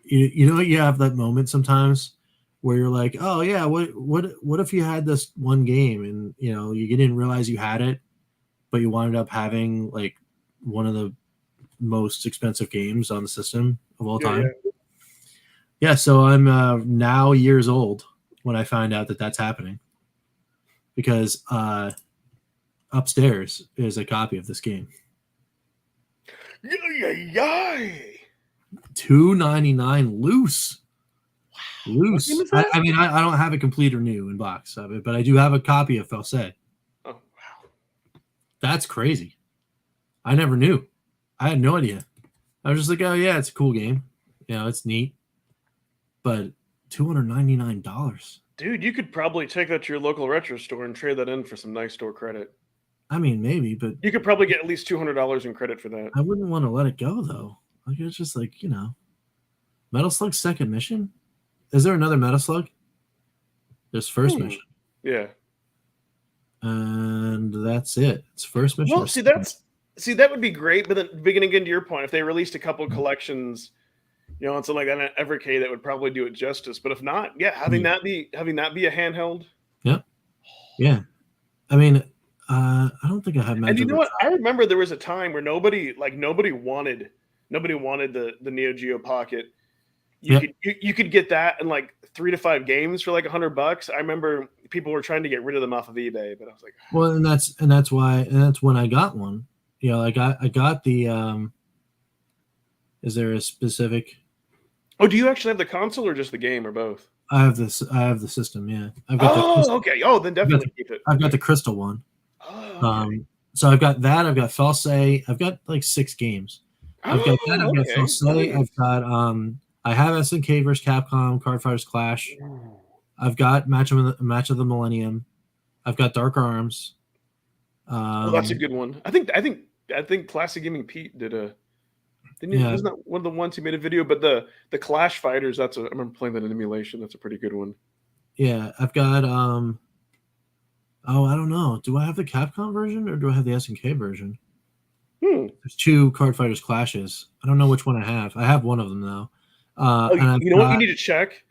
you have that moment sometimes where you're like, oh yeah, what if you had this one game and you didn't realize you had it, but you wound up having like one of the most expensive games on the system of all time. Yeah, so I'm now years old when I find out that that's happening, because upstairs is a copy of this game. $2.99 loose. Wow. Loose. I don't have it complete or new in box of it, but I do have a copy of False. Oh wow, that's crazy. I never knew. I had no idea. I was just like, oh yeah, it's a cool game. It's neat. But $299. Dude, you could probably take that to your local retro store and trade that in for some nice store credit. Maybe, but you could probably get at least $200 in credit for that. I wouldn't want to let it go though. Like it's just like, Metal Slug's second mission. Is there another Metal Slug? There's first mission. Yeah. And that's it. It's first mission. Well, that would be great. But then, beginning into your point, if they released a couple of collections, on something like that, an Evercade, that would probably do it justice. But if not, having that be a handheld. Yep. Yeah. I don't think I have. And you know what? I remember there was a time where nobody wanted the Neo Geo Pocket. You could get that in like 3 to 5 games for like $100. I remember people were trying to get rid of them off of eBay, but I was like, well, and that's when I got one. I got the. Is there a specific? Oh, do you actually have the console or just the game or both? I have the system. Yeah. I've got okay. Oh, then definitely keep it. I've got the crystal one. Oh, okay. So I've got that. I've got False. I've got like 6 games. I've got that. I've got False. I've got I have SNK vs Capcom, Card Fighters Clash. I've got Match of the Millennium. I've got Dark Arms. That's a good one. I think Classic Gaming Pete did a. Wasn't that one of the ones he made a video? But the Clash Fighters. I remember playing that in emulation. That's a pretty good one. Yeah, I've got I don't know. Do I have the Capcom version or do I have the SNK version? There's 2 Card Fighters Clashes. I don't know which one I have. I have one of them though. Oh, And I've you know what you got, need to check?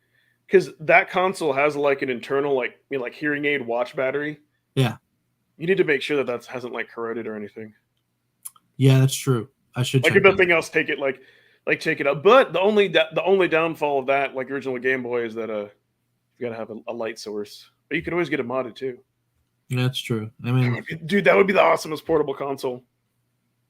Because that console has like an internal like hearing aid watch battery. yeah, You need to make sure that hasn't like corroded or anything. yeah, that's true. I should Like check if that. nothing else, take it like take it up. But the only downfall of that like original Game Boy is that you gotta have a light source. But you can always get it modded too. That's true. I mean, Dude, that would be the awesomest portable console.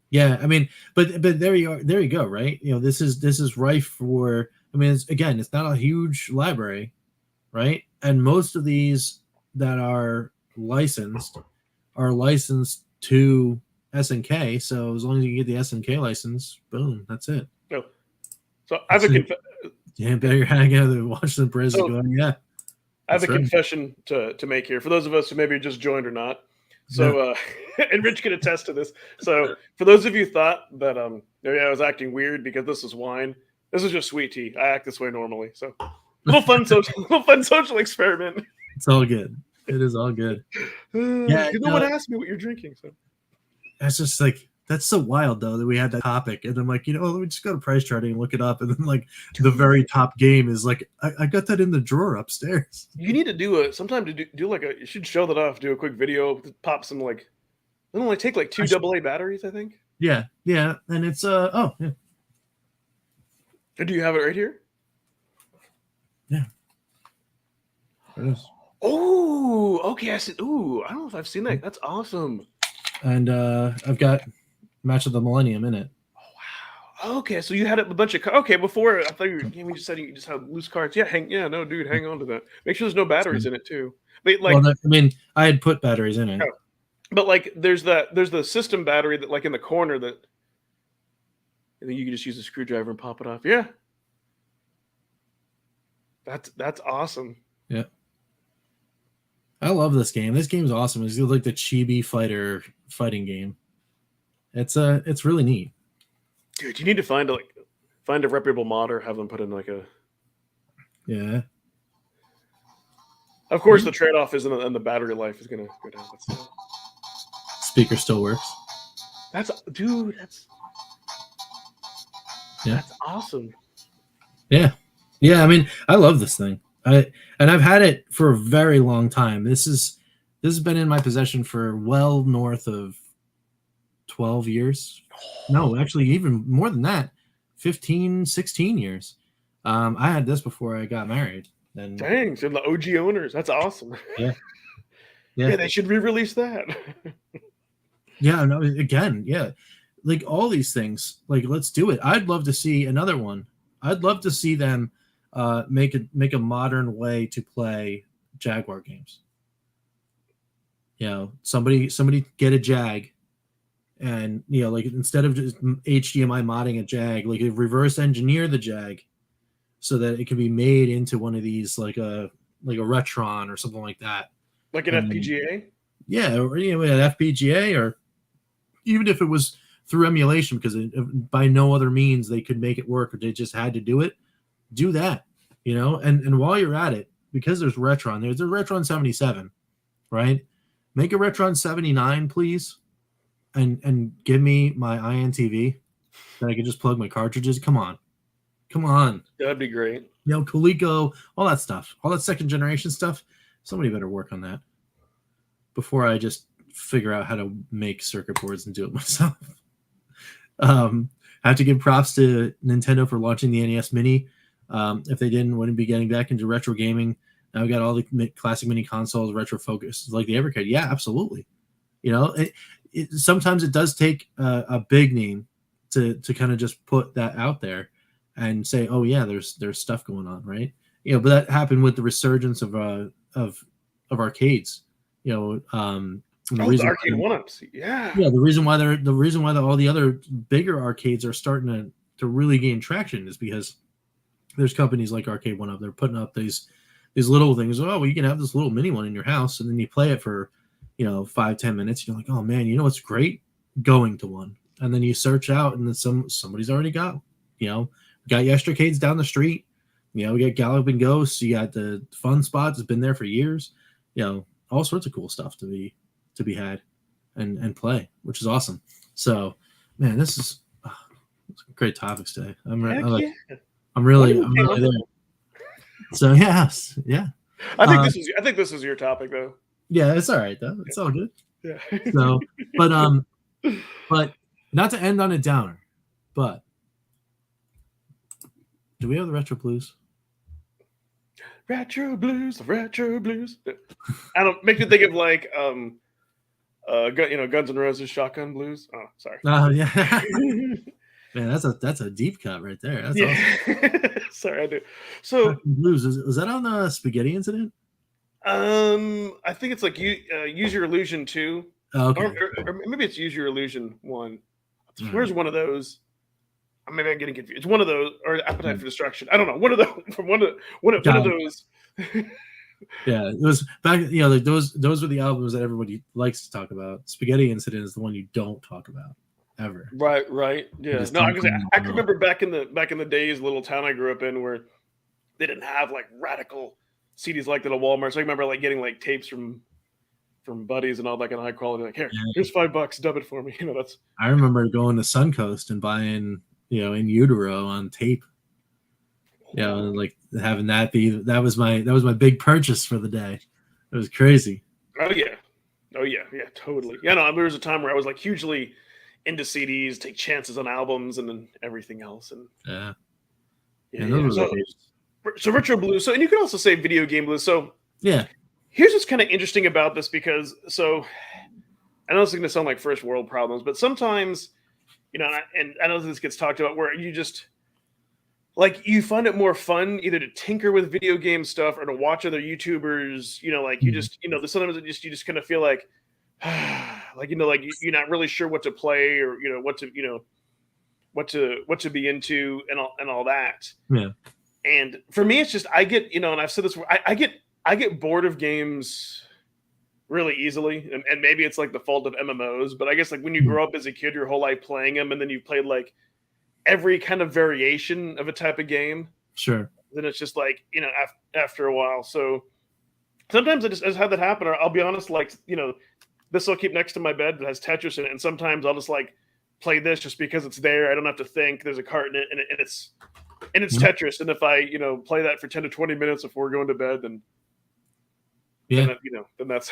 yeah, I mean, but there you are. There you go. Right. This is rife for. I mean, it's not a huge library, right? And most of these that are licensed to SNK. So as long as you get the SNK license, boom, that's it. No. So I have Yeah, better hang out and watch the Brizz going. Yeah, I have a that's right. confession to make here for those of us who maybe just joined or not. So, and Rich can attest to this. So, for those of you who thought that I was acting weird because this is wine, this is just sweet tea. I act this way normally. So, little fun social experiment. It's all good. It is all good. Yeah, no one asked me what you're drinking. So, that's just like that's so wild though that we had that topic, and I'm like, let me just go to price charting and look it up, and then like the very top game is like I got that in the drawer upstairs. you need to do sometime to do like you should show that off. Do a quick video, pop some like. It'll only take like 2 AA batteries, I think. Yeah, and it's oh yeah. Do you have it right here? Yeah. It is. Oh, okay. I said, ooh, I don't know if I've seen that. That's awesome. And I've got Match of the Millennium in it. Oh, wow. Okay, so you had a bunch of okay. Before I thought you just said you just had loose cards. Yeah, no, dude, hang on to that. Make sure there's no batteries in it too. But like, well, I mean, I had put batteries in it. Oh, but like, there's the system battery that like in the corner that I think you can just use a screwdriver and pop it off. Yeah, that's awesome. Yeah. I love this game. This game is awesome. It's like the chibi fighting game. It's really neat. Dude, you need to find a reputable modder, have them put in like a. Yeah. Of course, the trade-off is and the battery life is gonna go down. Speaker still works. That's awesome. Yeah. I mean, I love this thing. I've had it for a very long time. This has been in my possession for well north of 12 years. No, actually even more than that. 15, 16 years. I had this before I got married. And dang, so the OG owners. That's awesome. Yeah. Yeah, they should re-release that. Yeah, no, again, yeah. Like all these things, like let's do it. I'd love to see another one. I'd love to see them make a modern way to play Jaguar games. Somebody get a Jag, and like instead of just HDMI modding a Jag, like reverse engineer the Jag, so that it can be made into one of these like a Retron or something like that, like an FPGA. Yeah, or an FPGA, or even if it was through emulation, because by no other means they could make it work, or they just had to do it. Do that, and while you're at it, because there's Retron, there's a Retron 77, right? Make a Retron 79, please, and give me my INTV that I can just plug my cartridges. Come on. That'd be great. Coleco, all that stuff, all that second generation stuff. Somebody better work on that before I just figure out how to make circuit boards and do it myself. I have to give props to Nintendo for launching the NES Mini. If they didn't, wouldn't be getting back into retro gaming. Now we got all the classic mini consoles, retro focused, like the Evercade. Yeah, absolutely. Sometimes it does take a big name to kind of just put that out there and say, oh yeah, there's stuff going on, right? But that happened with the resurgence of arcades. The arcade one-ups. Yeah. The reason why all the other bigger arcades are starting to really gain traction is because there's companies like Arcade One Up. They're putting up these little things. Oh, well, you can have this little mini one in your house, and then you play it for 5-10 minutes. You're like, oh man, what's great? Going to one, and then you search out, and then somebody's already got got Yestercades down the street. We got Galloping Ghosts. You got the Fun Spots. It's been there for years. All sorts of cool stuff to be had and play, which is awesome. So, man, this is great topics today. I'm really there. So yeah. I think this is your topic though. Yeah, it's all right though. It's all good. Yeah. So, but not to end on a downer, but do we have the retro blues? Retro blues. I don't make me think of like Guns N' Roses Shotgun Blues. Oh, sorry. Oh yeah. Man, that's a deep cut right there. That's awesome. Sorry, I do. So blues was that on the Spaghetti Incident? I think it's like Use Your Illusion 2. Oh, okay. Or maybe it's Use Your Illusion 1. Where's one of those? Maybe I'm getting confused. It's one of those, or Appetite for Destruction. I don't know. One of those. From one of those. Yeah, it was back. Like those were the albums that everybody likes to talk about. Spaghetti Incident is the one you don't talk about ever. Right. Yeah. No, I can remember back in the days, little town I grew up in, where they didn't have like radical CDs like that at Walmart. So I remember like getting like tapes from buddies and all that kind of high quality. Like, here's $5, dub it for me. That's. I remember going to Suncoast and buying, In Utero on tape. Like having that was my big purchase for the day. It was crazy. Oh yeah, totally. Yeah, no, there was a time where I was like hugely into CDs, take chances on albums, and then everything else. And so retro blues. So, and you can also say video game blues. So yeah, here's what's kind of interesting about this, because I know this is going to sound like first world problems, but sometimes, and I know this gets talked about, where you just like you find it more fun either to tinker with video game stuff or to watch other YouTubers. You just sometimes you just kind of feel like like you're not really sure what to play or what to be into and all that. Yeah. And for me, it's just I get and I've said this, I get bored of games really easily, and maybe it's like the fault of MMOs, but I guess like when you grow up as a kid your whole life playing them, and then you played like every kind of variation of a type of game, sure, then it's just like after a while. So sometimes I just have that happen, or I'll be honest, like this I'll keep next to my bed that has Tetris in it, and sometimes I'll just like play this just because it's there. I don't have to think. There's a card in it, and it's Tetris, and if I play that for 10 to 20 minutes before going to bed, then then that's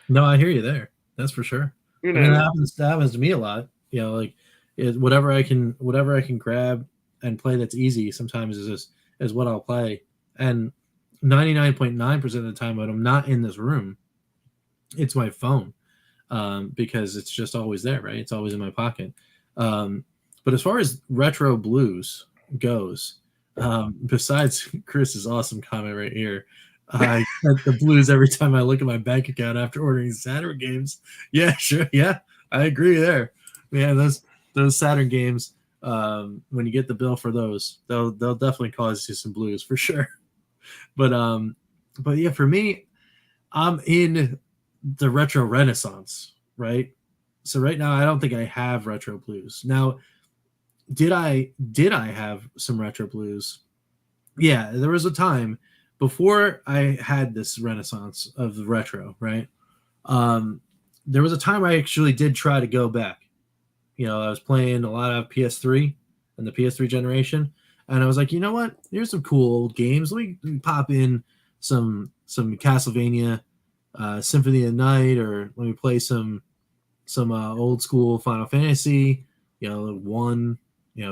no, I hear you there. That's for sure. That happens to me a lot. Whatever I can grab and play that's easy sometimes is what I'll play. And 99.9% of the time when I'm not in this room, it's my phone, because it's just always there, right? It's always in my pocket. But as far as retro blues goes, besides Chris's awesome comment right here, I get the blues every time I look at my bank account after ordering Saturn games. Yeah, sure. Yeah, I agree there. Man, those Saturn games, when you get the bill for those, they'll definitely cause you some blues for sure. But yeah, for me, I'm in the retro renaissance, right? So right now, I don't think I have retro blues. Now, did I have some retro blues? Yeah, there was a time before I had this renaissance of the retro, right? There was a time I actually did try to go back. I was playing a lot of PS3 and the PS3 generation, and I was like, you know what? Here's some cool old games. Let me pop in some Castlevania, Symphony of the Night, or let me play some old school Final Fantasy. 1,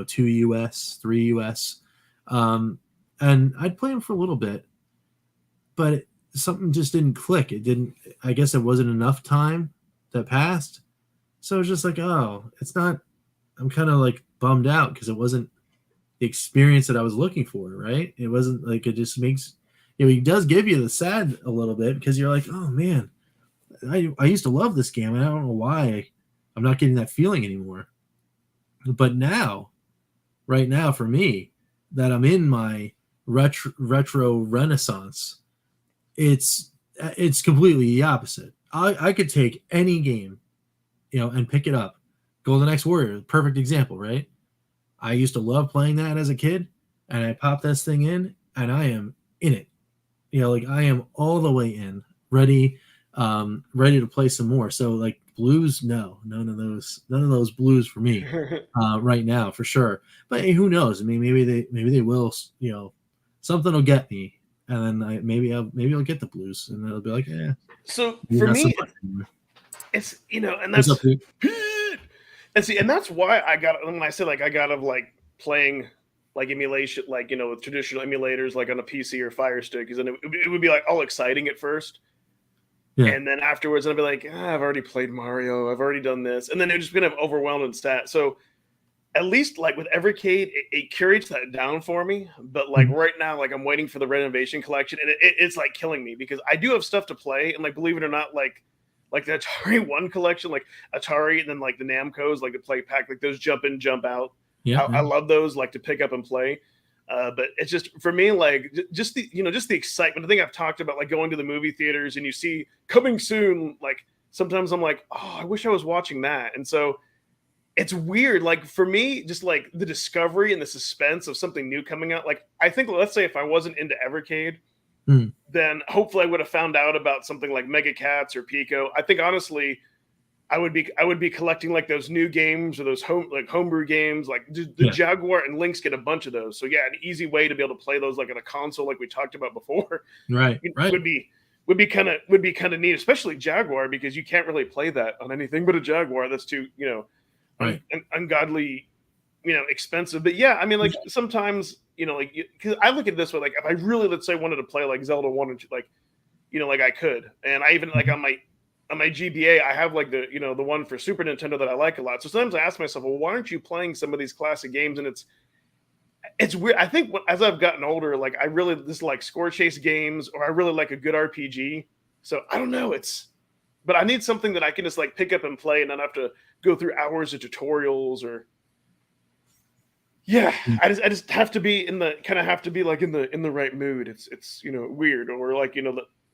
2 US, 3 US, and I'd play them for a little bit, but something just didn't click. It didn't. I guess it wasn't enough time that passed. So it's just like, oh, it's not. I'm kind of like bummed out because it wasn't the experience that I was looking for, right? It wasn't like, it just makes, it does give you the sad a little bit, because you're like, oh man, I used to love this game, and I don't know why I'm not getting that feeling anymore. But right now for me, that I'm in my retro renaissance, it's completely the opposite. I could take any game, and pick it up. Golden Axe Warrior, perfect example, right? I used to love playing that as a kid, and I pop this thing in, and I am in it. I am all the way in, ready ready to play some more. So like blues, no, none of those blues for me right now for sure. But hey, who knows? I mean, maybe they will. Something will get me, and then maybe I'll get the blues, and it'll be like, yeah. So for me, it's and that's and that's why I got when I say like I got of like playing like emulation, like with traditional emulators, like on a PC or Fire Stick, because then it would be like all exciting at first. Yeah. And then afterwards, I'd be like, I've already played Mario. I've already done this. And then it just been overwhelmed in stat. So at least like with Evercade, it curates that down for me. But like right now, like I'm waiting for the Renovation Collection, and it's like killing me because I do have stuff to play. And like, believe it or not, like the Atari 1 collection, like Atari, and then like the Namcos, like the play pack, like those jump in, jump out. Yeah, I love those, like to pick up and play. But it's just for me, like just the excitement. I think I've talked about like going to the movie theaters and you see coming soon. Like sometimes I'm like, oh, I wish I was watching that. And so it's weird. Like for me, just like the discovery and the suspense of something new coming out. Like I think, let's say if I wasn't into Evercade, then hopefully I would have found out about something like Mega Cats or Pico. I think honestly, I would be collecting like those new games or those homebrew games, like the Jaguar and Lynx get a bunch of those. So yeah, an easy way to be able to play those like on a console, like we talked about before, right? Would be kind of neat, especially Jaguar, because you can't really play that on anything but a Jaguar. That's too ungodly, expensive. But yeah, I mean, like sometimes like because I look at it this way, like if I really, let's say, wanted to play like Zelda 1 and 2, like like I could, and I even like on my GBA, I have like the the one for Super Nintendo that I like a lot. So sometimes I ask myself, well, why aren't you playing some of these classic games? And it's weird. I think as I've gotten older, like I really just like score chase games, or I really like a good RPG. So I don't know. But I need something that I can just like pick up and play, and not have to go through hours of tutorials or. Yeah, I just have to be in the right mood. It's weird, or like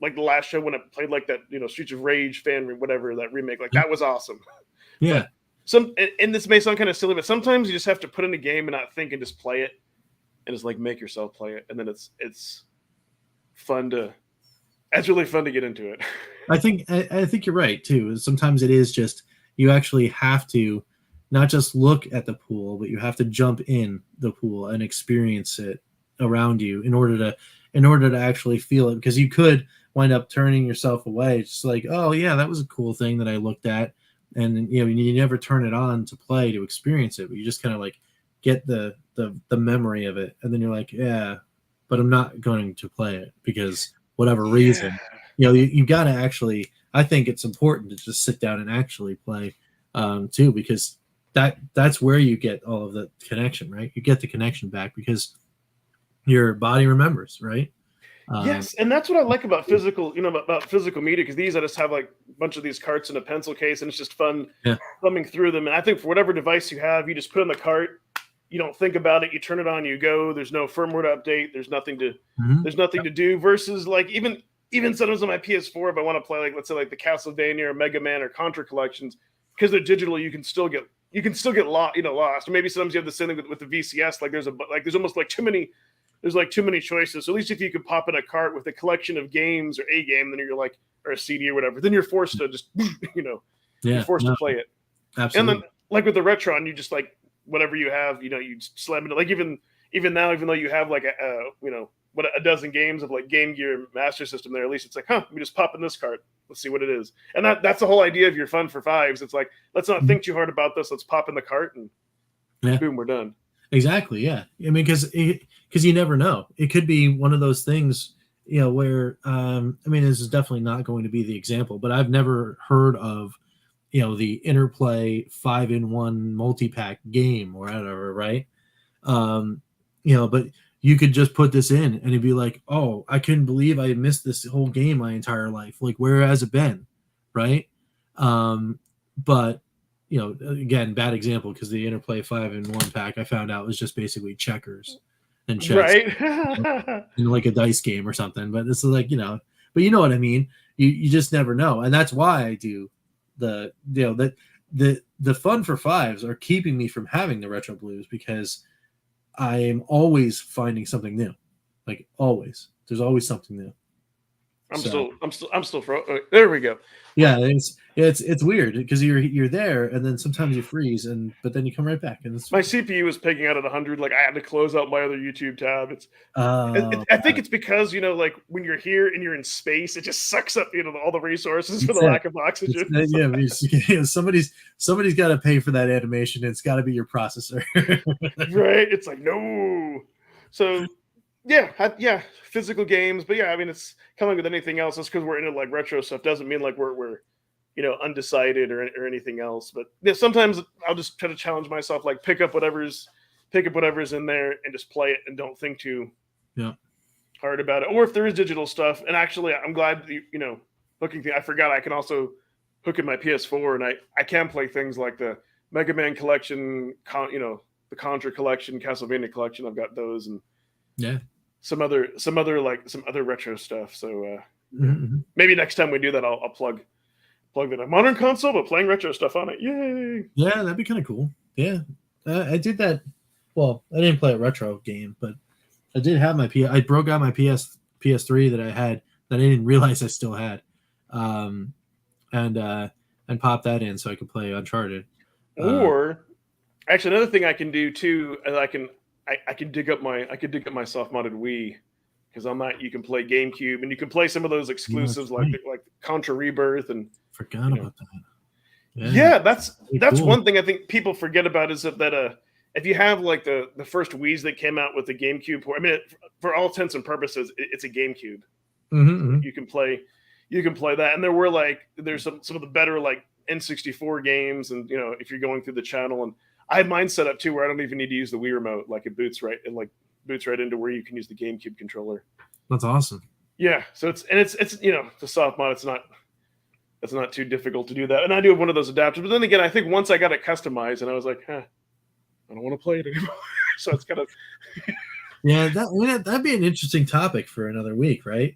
like the last show when I played like that, Streets of Rage whatever, that remake, like that was awesome. Yeah. And this may sound kind of silly, but sometimes you just have to put in a game and not think and just play it, and just like make yourself play it, and then it's really fun to get into it. I think you're right too. Sometimes it is just you actually have to not just look at the pool, but you have to jump in the pool and experience it around you in order to actually feel it, because you could wind up turning yourself away. It's like, oh yeah, that was a cool thing that I looked at, and you never turn it on to play to experience it, but you just kind of like get the memory of it, and then you're like, yeah, but I'm not going to play it because whatever reason. You got to actually, I think it's important to just sit down and actually play too, because that's where you get all of the connection, right? You get the connection back because your body remembers, right? Yes, and that's what I like about physical, about physical media, because these I just have like a bunch of these carts in a pencil case, and it's just fun thumbing through them. And I think for whatever device you have, you just put in the cart, you don't think about it, you turn it on, you go. There's no firmware to update. There's nothing to do. Versus like even sometimes on my PS4, if I want to play like, let's say like the Castlevania or Mega Man or Contra collections, because they're digital, you can still get lost. Or maybe sometimes you have the same thing with the VCS. Like there's almost like too many. There's like too many choices. So at least if you could pop in a cart with a collection of games or a game, then you're like, or a CD or whatever, then you're forced to just, you're forced to play it. Absolutely. And then like with the Retron, you just like whatever you have, you slam it. Like even now, even though you have like a dozen games of like Game Gear Master System there, at least it's like, let me just pop in this cart. Let's see what it is. And that's the whole idea of your Fun for Fives. It's like, let's not think too hard about this. Let's pop in the cart and boom, we're done. Exactly. Yeah. I mean, because you never know. It could be one of those things, where, I mean, this is definitely not going to be the example, but I've never heard of, the Interplay 5-in-1 multi-pack game or whatever. Right. But you could just put this in and it'd be like, oh, I couldn't believe I missed this whole game my entire life. Like, where has it been? Right. But again, bad example, because the Interplay 5-in-1 pack I found out was just basically checkers and chess, right? Like a dice game or something. But this is like, but you know what I mean? You just never know. And that's why I do the Fun for Fives are keeping me from having the retro blues, because I am always finding something new. Like always. There's always something new. I'm still there we go. Yeah, it's weird because you're there and then sometimes you freeze but then you come right back and it's My CPU was pegging out at 100. Like I had to close out my other YouTube tab. Oh, I think it's because like when you're here and you're in space, it just sucks up all the resources for the lack of oxygen. Yeah, somebody's got to pay for that animation. It's got to be your processor, right? It's like no. So yeah, physical games, but yeah, I mean it's coming with anything else. Just because we're into like retro stuff doesn't mean like we're undecided or anything else. But yeah, sometimes I'll just try to challenge myself, like pick up whatever's in there and just play it and don't think too hard about it. Or if there is digital stuff, and actually I'm glad that hooking I forgot I can also hook in my PS4 and I can play things like the Mega Man collection, the Contra collection, Castlevania collection. I've got those and some other retro stuff. So maybe next time we do that, I'll plug that a modern console, but playing retro stuff on it. Yay! Yeah, that'd be kind of cool. Yeah, I did that. Well, I didn't play a retro game, but I did have I broke out my PS3 that I had that I didn't realize I still had, and popped that in so I could play Uncharted. Or actually, another thing I can do too, is I can dig up my soft modded Wii, because on that you can play GameCube and you can play some of those exclusives like Contra Rebirth and forgot about that. Yeah, that's cool. one thing I think people forget about is that if you have like the first Wiis that came out with the GameCube port, I mean, for all intents and purposes, it's a GameCube. You can play that, and there's some of the better like N64 games, and if you're going through the channel, and I have mine set up too where I don't even need to use the Wii remote, like it boots right into where you can use the GameCube controller. That's awesome. Yeah, so it's the soft mod. It's not too difficult to do that, and I do have one of those adapters. But then again, I think once I got it customized, and I was like, I don't want to play it anymore. So it's kind of yeah. That'd be an interesting topic for another week, right?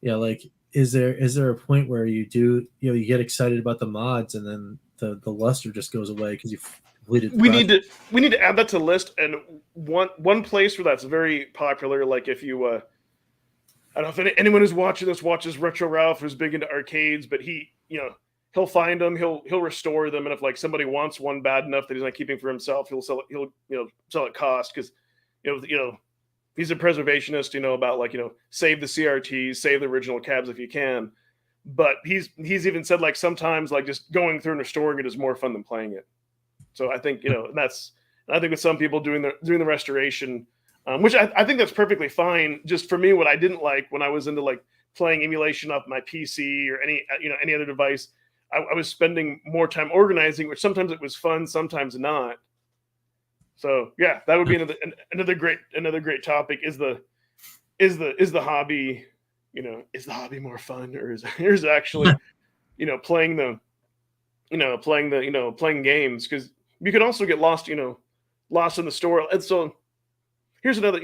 Yeah, like is there a point where you do you get excited about the mods and then the luster just goes away because you completed? We need to add that to the list, and one place where that's very popular. Like if you, I don't know if anyone who's watching this watches Retro Ralph, who's big into arcades, but he'll find them, he'll restore them, and if like somebody wants one bad enough that he's not keeping for himself, he'll sell it. He'll sell it cost because he's a preservationist. About like save the CRTs, save the original cabs if you can. But he's even said like sometimes like just going through and restoring it is more fun than playing it. So I think I think with some people doing the restoration, which I think that's perfectly fine. Just for me, what I didn't like when I was into like playing emulation off my PC or any other device, I was spending more time organizing, which sometimes it was fun, sometimes not. So yeah, that would be another great topic. Is the hobby, is the hobby more fun, or is actually, playing games? Because you could also get lost in the store. And so here's another,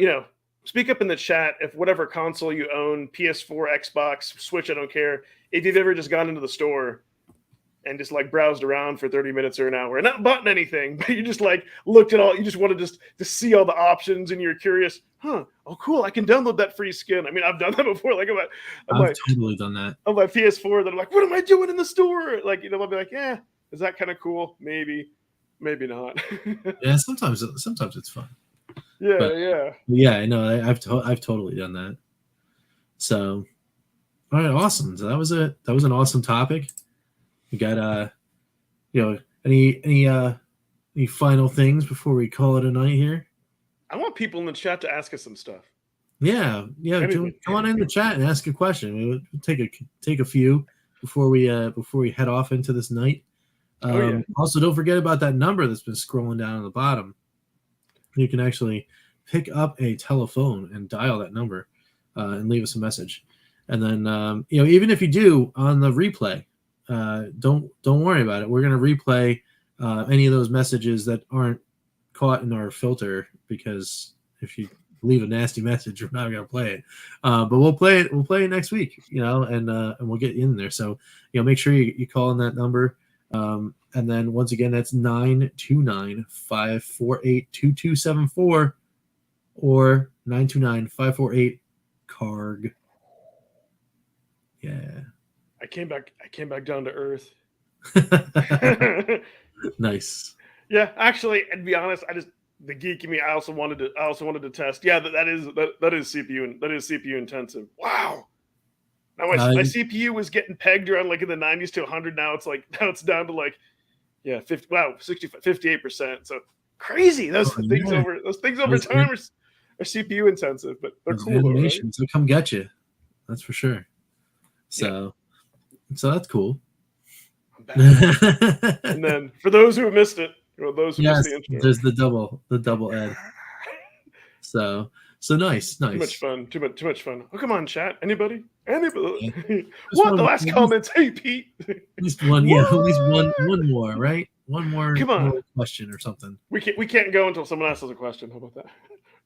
speak up in the chat if whatever console you own, PS4, Xbox, Switch, I don't care, if you've ever just gone into the store and just like browsed around for 30 minutes or an hour and not bought anything, but you just like looked at all, you just wanted to see all the options and you're curious, oh cool, I can download that free skin. I mean, I've done that before. Like I've totally done that on my PS4. That I'm like, what am I doing in the store? Like, I'll be like, yeah, is that kind of cool? Maybe not. Yeah, sometimes it's fun. Yeah. I know. I've totally done that. So, all right, awesome. So that was an awesome topic. We got any final things before we call it a night here? I want people in the chat to ask us some stuff. Yeah. Come on in the chat and ask a question. We'll take a few before we head off into this night. Also, don't forget about that number that's been scrolling down on the bottom. You can actually pick up a telephone and dial that number and leave us a message. And then, even if you do on the replay, don't worry about it. We're going to replay any of those messages that aren't caught in our filter, because if you leave a nasty message, we're not going to play it. But we'll play it next week, and we'll get you in there. So, make sure you call in that number. And then once again, that's 929-548-2274 or 929-548-CARG. Yeah. I came back down to earth. Nice. Yeah, actually, and to be honest, the geek in me. I also wanted to test. Yeah, that is CPU intensive. Wow. Now my CPU was getting pegged around like in the 90s to 100. Now it's down to like 50. Wow, 58%. So crazy. Those things over time are CPU intensive, but they're cool. Animations, they'll come get you. That's for sure. So that's cool. And then for those who missed it, missed the intro, there's the double ed. So nice. Too much fun. Oh, come on, chat. Anybody? Yeah. What the last comments? Hey, Pete. At least one. Yeah, at least one more, right? One more. Come on. More question or something. We can't go until someone asks us a question. How about that?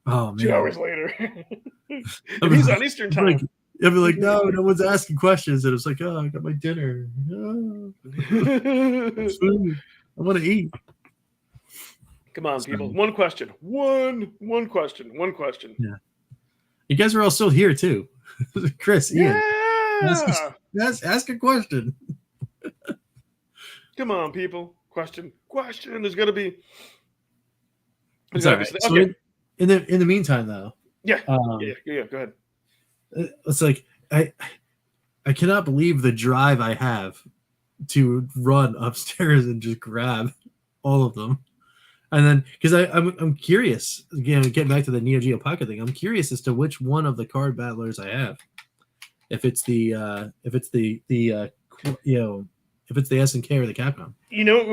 Oh man. 2 hours later. If he's on Eastern time. I'd be like, no one's asking questions, and it's like, oh, I got my dinner. Oh, food. I want to eat. Come on, people. One question. One question. Yeah. You guys are all still here too. Chris, Ian. Ask a question. Come on, people. Question. There's gonna be. It's all right. So okay. In the meantime, though. Yeah. Go ahead. It's like I cannot believe the drive I have to run upstairs and just grab all of them. And then, because I'm curious, again, getting back to the Neo Geo Pocket thing, I'm curious as to which one of the card battlers I have. If it's the SNK or the Capcom. You know what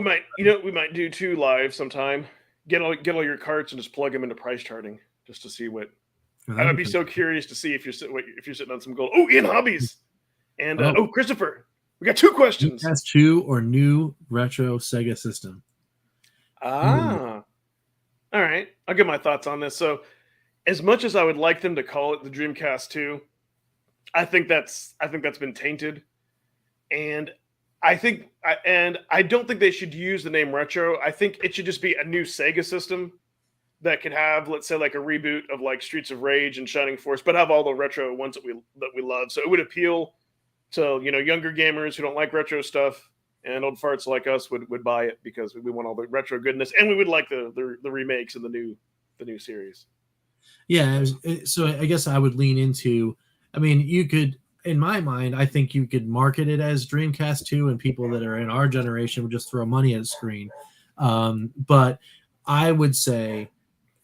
we might do too live sometime. Get all your carts and just plug them into price charting just to see what. I'd be so curious to see if you're sitting on some gold. Oh, Ian Hobbies, and Christopher, we got 2 questions. That's 2 or new retro Sega system. All right. I'll give my thoughts on this. So, as much as I would like them to call it the Dreamcast 2, I think that's been tainted, and I don't think they should use the name retro. I think it should just be a new Sega system that could have, let's say, like a reboot of like Streets of Rage and Shining Force, but have all the retro ones that we love. So it would appeal to younger gamers who don't like retro stuff, and old farts like us would buy it because we want all the retro goodness, and we would like the remakes and the new series. Yeah, so I guess I would lean into. I mean, you could, in my mind, I think you could market it as Dreamcast 2, and people that are in our generation would just throw money at the screen. But I would say,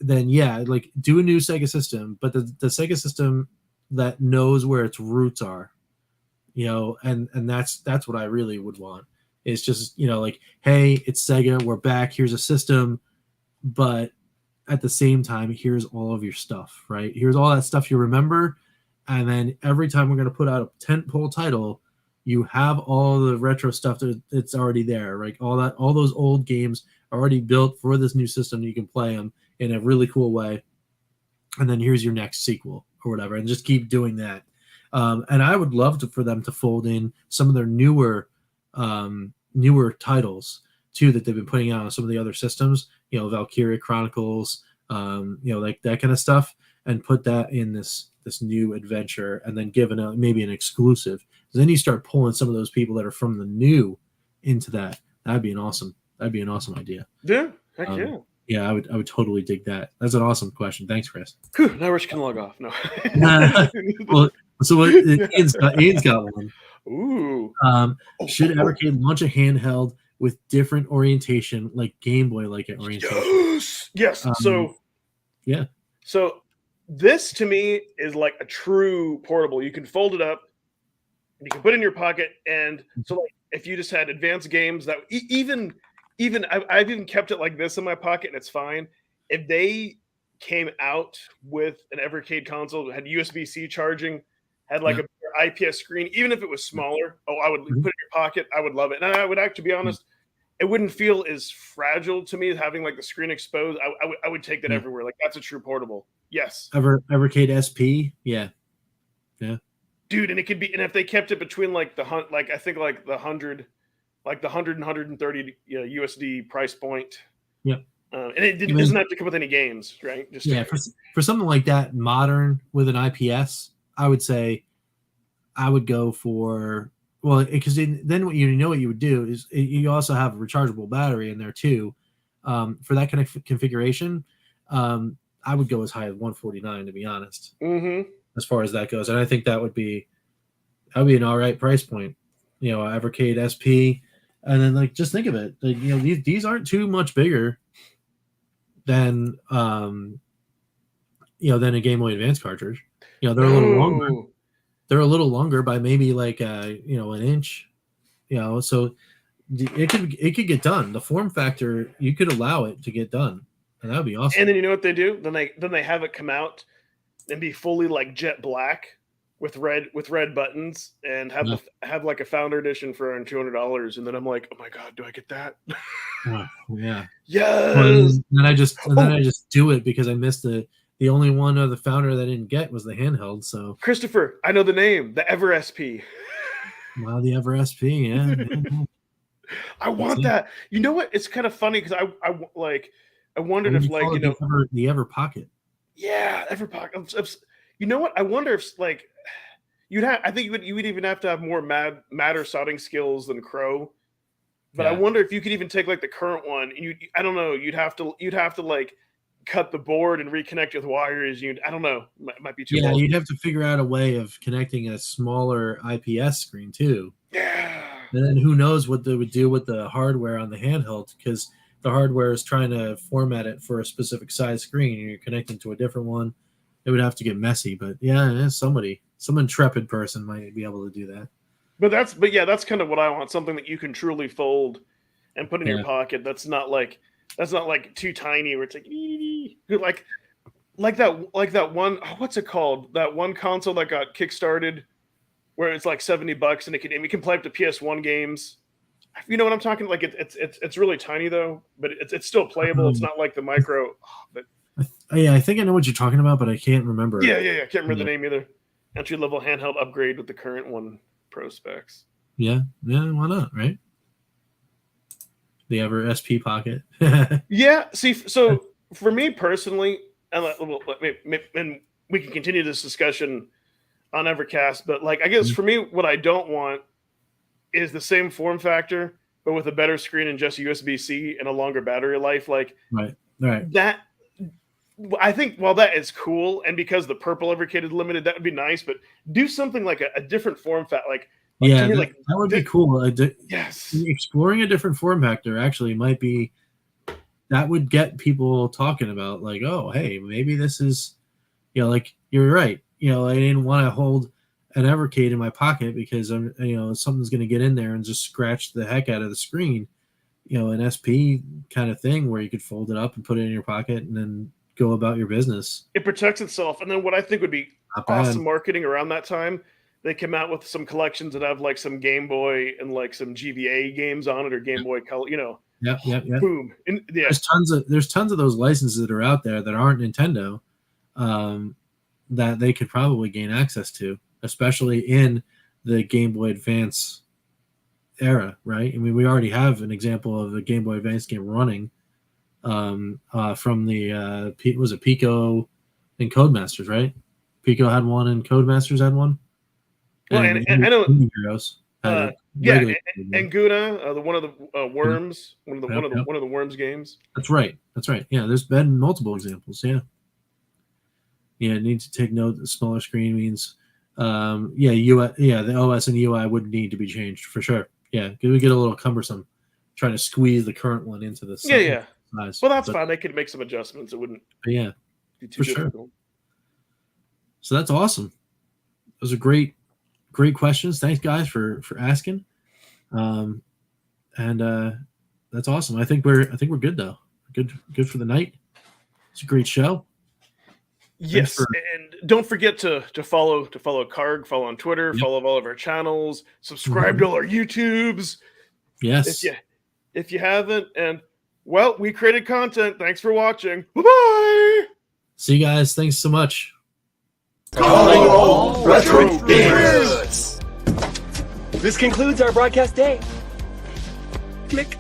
then like do a new Sega system, but the Sega system that knows where its roots are, and that's what I really would want. It's just, like, hey, it's Sega, we're back, here's a system, but at the same time, here's all of your stuff, right? Here's all that stuff you remember, and then every time we're going to put out a tentpole title, you have all the retro stuff that's already there, right? All those old games are already built for this new system. You can play them in a really cool way, and then here's your next sequel or whatever, and just keep doing that. And I would love for them to fold in some of their newer titles too that they've been putting out on some of the other systems. Valkyria Chronicles, like that kind of stuff, and put that in this new adventure, and then give maybe an exclusive. Then you start pulling some of those people that are from the new into that. That'd be an awesome idea. Yeah, heck yeah. Yeah, I would totally dig that. That's an awesome question. Thanks, Chris. Whew, now Rich can log off. No. Well, so Ian's got one. Ooh. Should Evercade launch a handheld with different orientation, like Game Boy like orientation? Yes. So this to me is like a true portable. You can fold it up and you can put it in your pocket. And so like if you just had advanced games that even I've even kept it like this in my pocket and it's fine. If they came out with an Evercade console that had USB-C charging, had like a IPS screen, even if it was smaller, I would put it in your pocket. I would love it. And I would actually be honest, it wouldn't feel as fragile to me having like the screen exposed. I would take that everywhere. Like that's a true portable. Yes. Evercade SP. Yeah. Dude, and it could be, and if they kept it between like the 100 and 130 USD price point. Yep. And it doesn't have to come with any games, right? Just for something like that, modern with an IPS, I would say I would go for because then what you would do is you also have a rechargeable battery in there too. For that kind of configuration, I would go as high as 149 to be honest. Mm-hmm. As far as that goes, and I think that would be an all right price point. Evercade SP, and then like just think of it. Like, these aren't too much bigger than than a Game Boy Advance cartridge. They're a little longer. They're a little longer by maybe like an inch. So it could get done. The form factor, you could allow it to get done, and that would be awesome. And then you know what they do? Then they have it come out and be fully like jet black with red buttons, and have like a founder edition for around $200. And then I'm like, oh my god, do I get that? Yeah. Yes. And then I just do it because I missed the only one of the founder that I didn't get was the handheld. So Christopher, I know the name, the Ever SP. Wow, the Ever SP, yeah. I want that. You know what? It's kind of funny because I wondered if like the Ever Pocket. Yeah, Ever Pocket. You know what? I wonder if like I think you would even have to have more matter soldering skills than Crow. But I wonder if you could even take like the current one. I don't know. You'd have to like cut the board and reconnect with wires. I don't know. Might be too. Yeah, you'd have to figure out a way of connecting a smaller IPS screen too. Yeah. And then who knows what they would do with the hardware on the handheld, because the hardware is trying to format it for a specific size screen, and you're connecting to a different one. It would have to get messy, but some intrepid person might be able to do that. But that's kind of what I want. Something that you can truly fold and put in your pocket. That's not like too tiny where it's like that one. What's it called? That one console that got kickstarted where it's like $70 and it can play up to PS1 games. You know what I'm talking? Like it's really tiny though, but it's still playable. It's not like the micro. I think I know what you're talking about, but I can't remember. Yeah. I can't remember the name either. Entry level handheld upgrade with the current one pro specs. Yeah. Why not? Right. The Ever SP Pocket. Yeah. See, so for me personally, and we can continue this discussion on Evercast, but like I guess for me, what I don't want is the same form factor, but with a better screen and just USB-C and a longer battery life. Like right. That I think while that is cool, and because the purple Evercade is limited, that would be nice. But do something like a different form factor, that would be cool. Yes, exploring a different form factor actually might be that would get people talking about like, oh, hey, maybe this is, like you're right. I didn't want to hold an Evercade in my pocket because something's going to get in there and just scratch the heck out of the screen. An SP kind of thing where you could fold it up and put it in your pocket and then go about your business. It protects itself. And then what I think would be awesome marketing around that time, they come out with some collections that have like some Game Boy and like some GBA games on it or Game Boy Color, Yeah. Boom. There's tons of those licenses that are out there that aren't Nintendo that they could probably gain access to, especially in the Game Boy Advance era, right? I mean, we already have an example of a Game Boy Advance game running from the was it Pico and Codemasters, right? Pico had one and Codemasters had one. Well, and I know Heroes and Guna, one of the worms, one of the worms games. That's right. Yeah, there's been multiple examples. Yeah, need to take note that smaller screen means the OS and UI would need to be changed for sure. Yeah, it would get a little cumbersome trying to squeeze the current one into the size. Well, that's fine. They could make some adjustments. It wouldn't be too difficult. Sure. So that's awesome. Those are great questions. Thanks, guys, for asking. And that's awesome. I think we're good though. Good for the night. It's a great show. Yes, and don't forget to follow Karg, follow on Twitter, follow all of our channels, subscribe to all our YouTubes. Yes. If you haven't, and well, we created content. Thanks for watching. Bye-bye. See you guys. Thanks so much. Calling all retro gamers. This concludes our broadcast day. Click.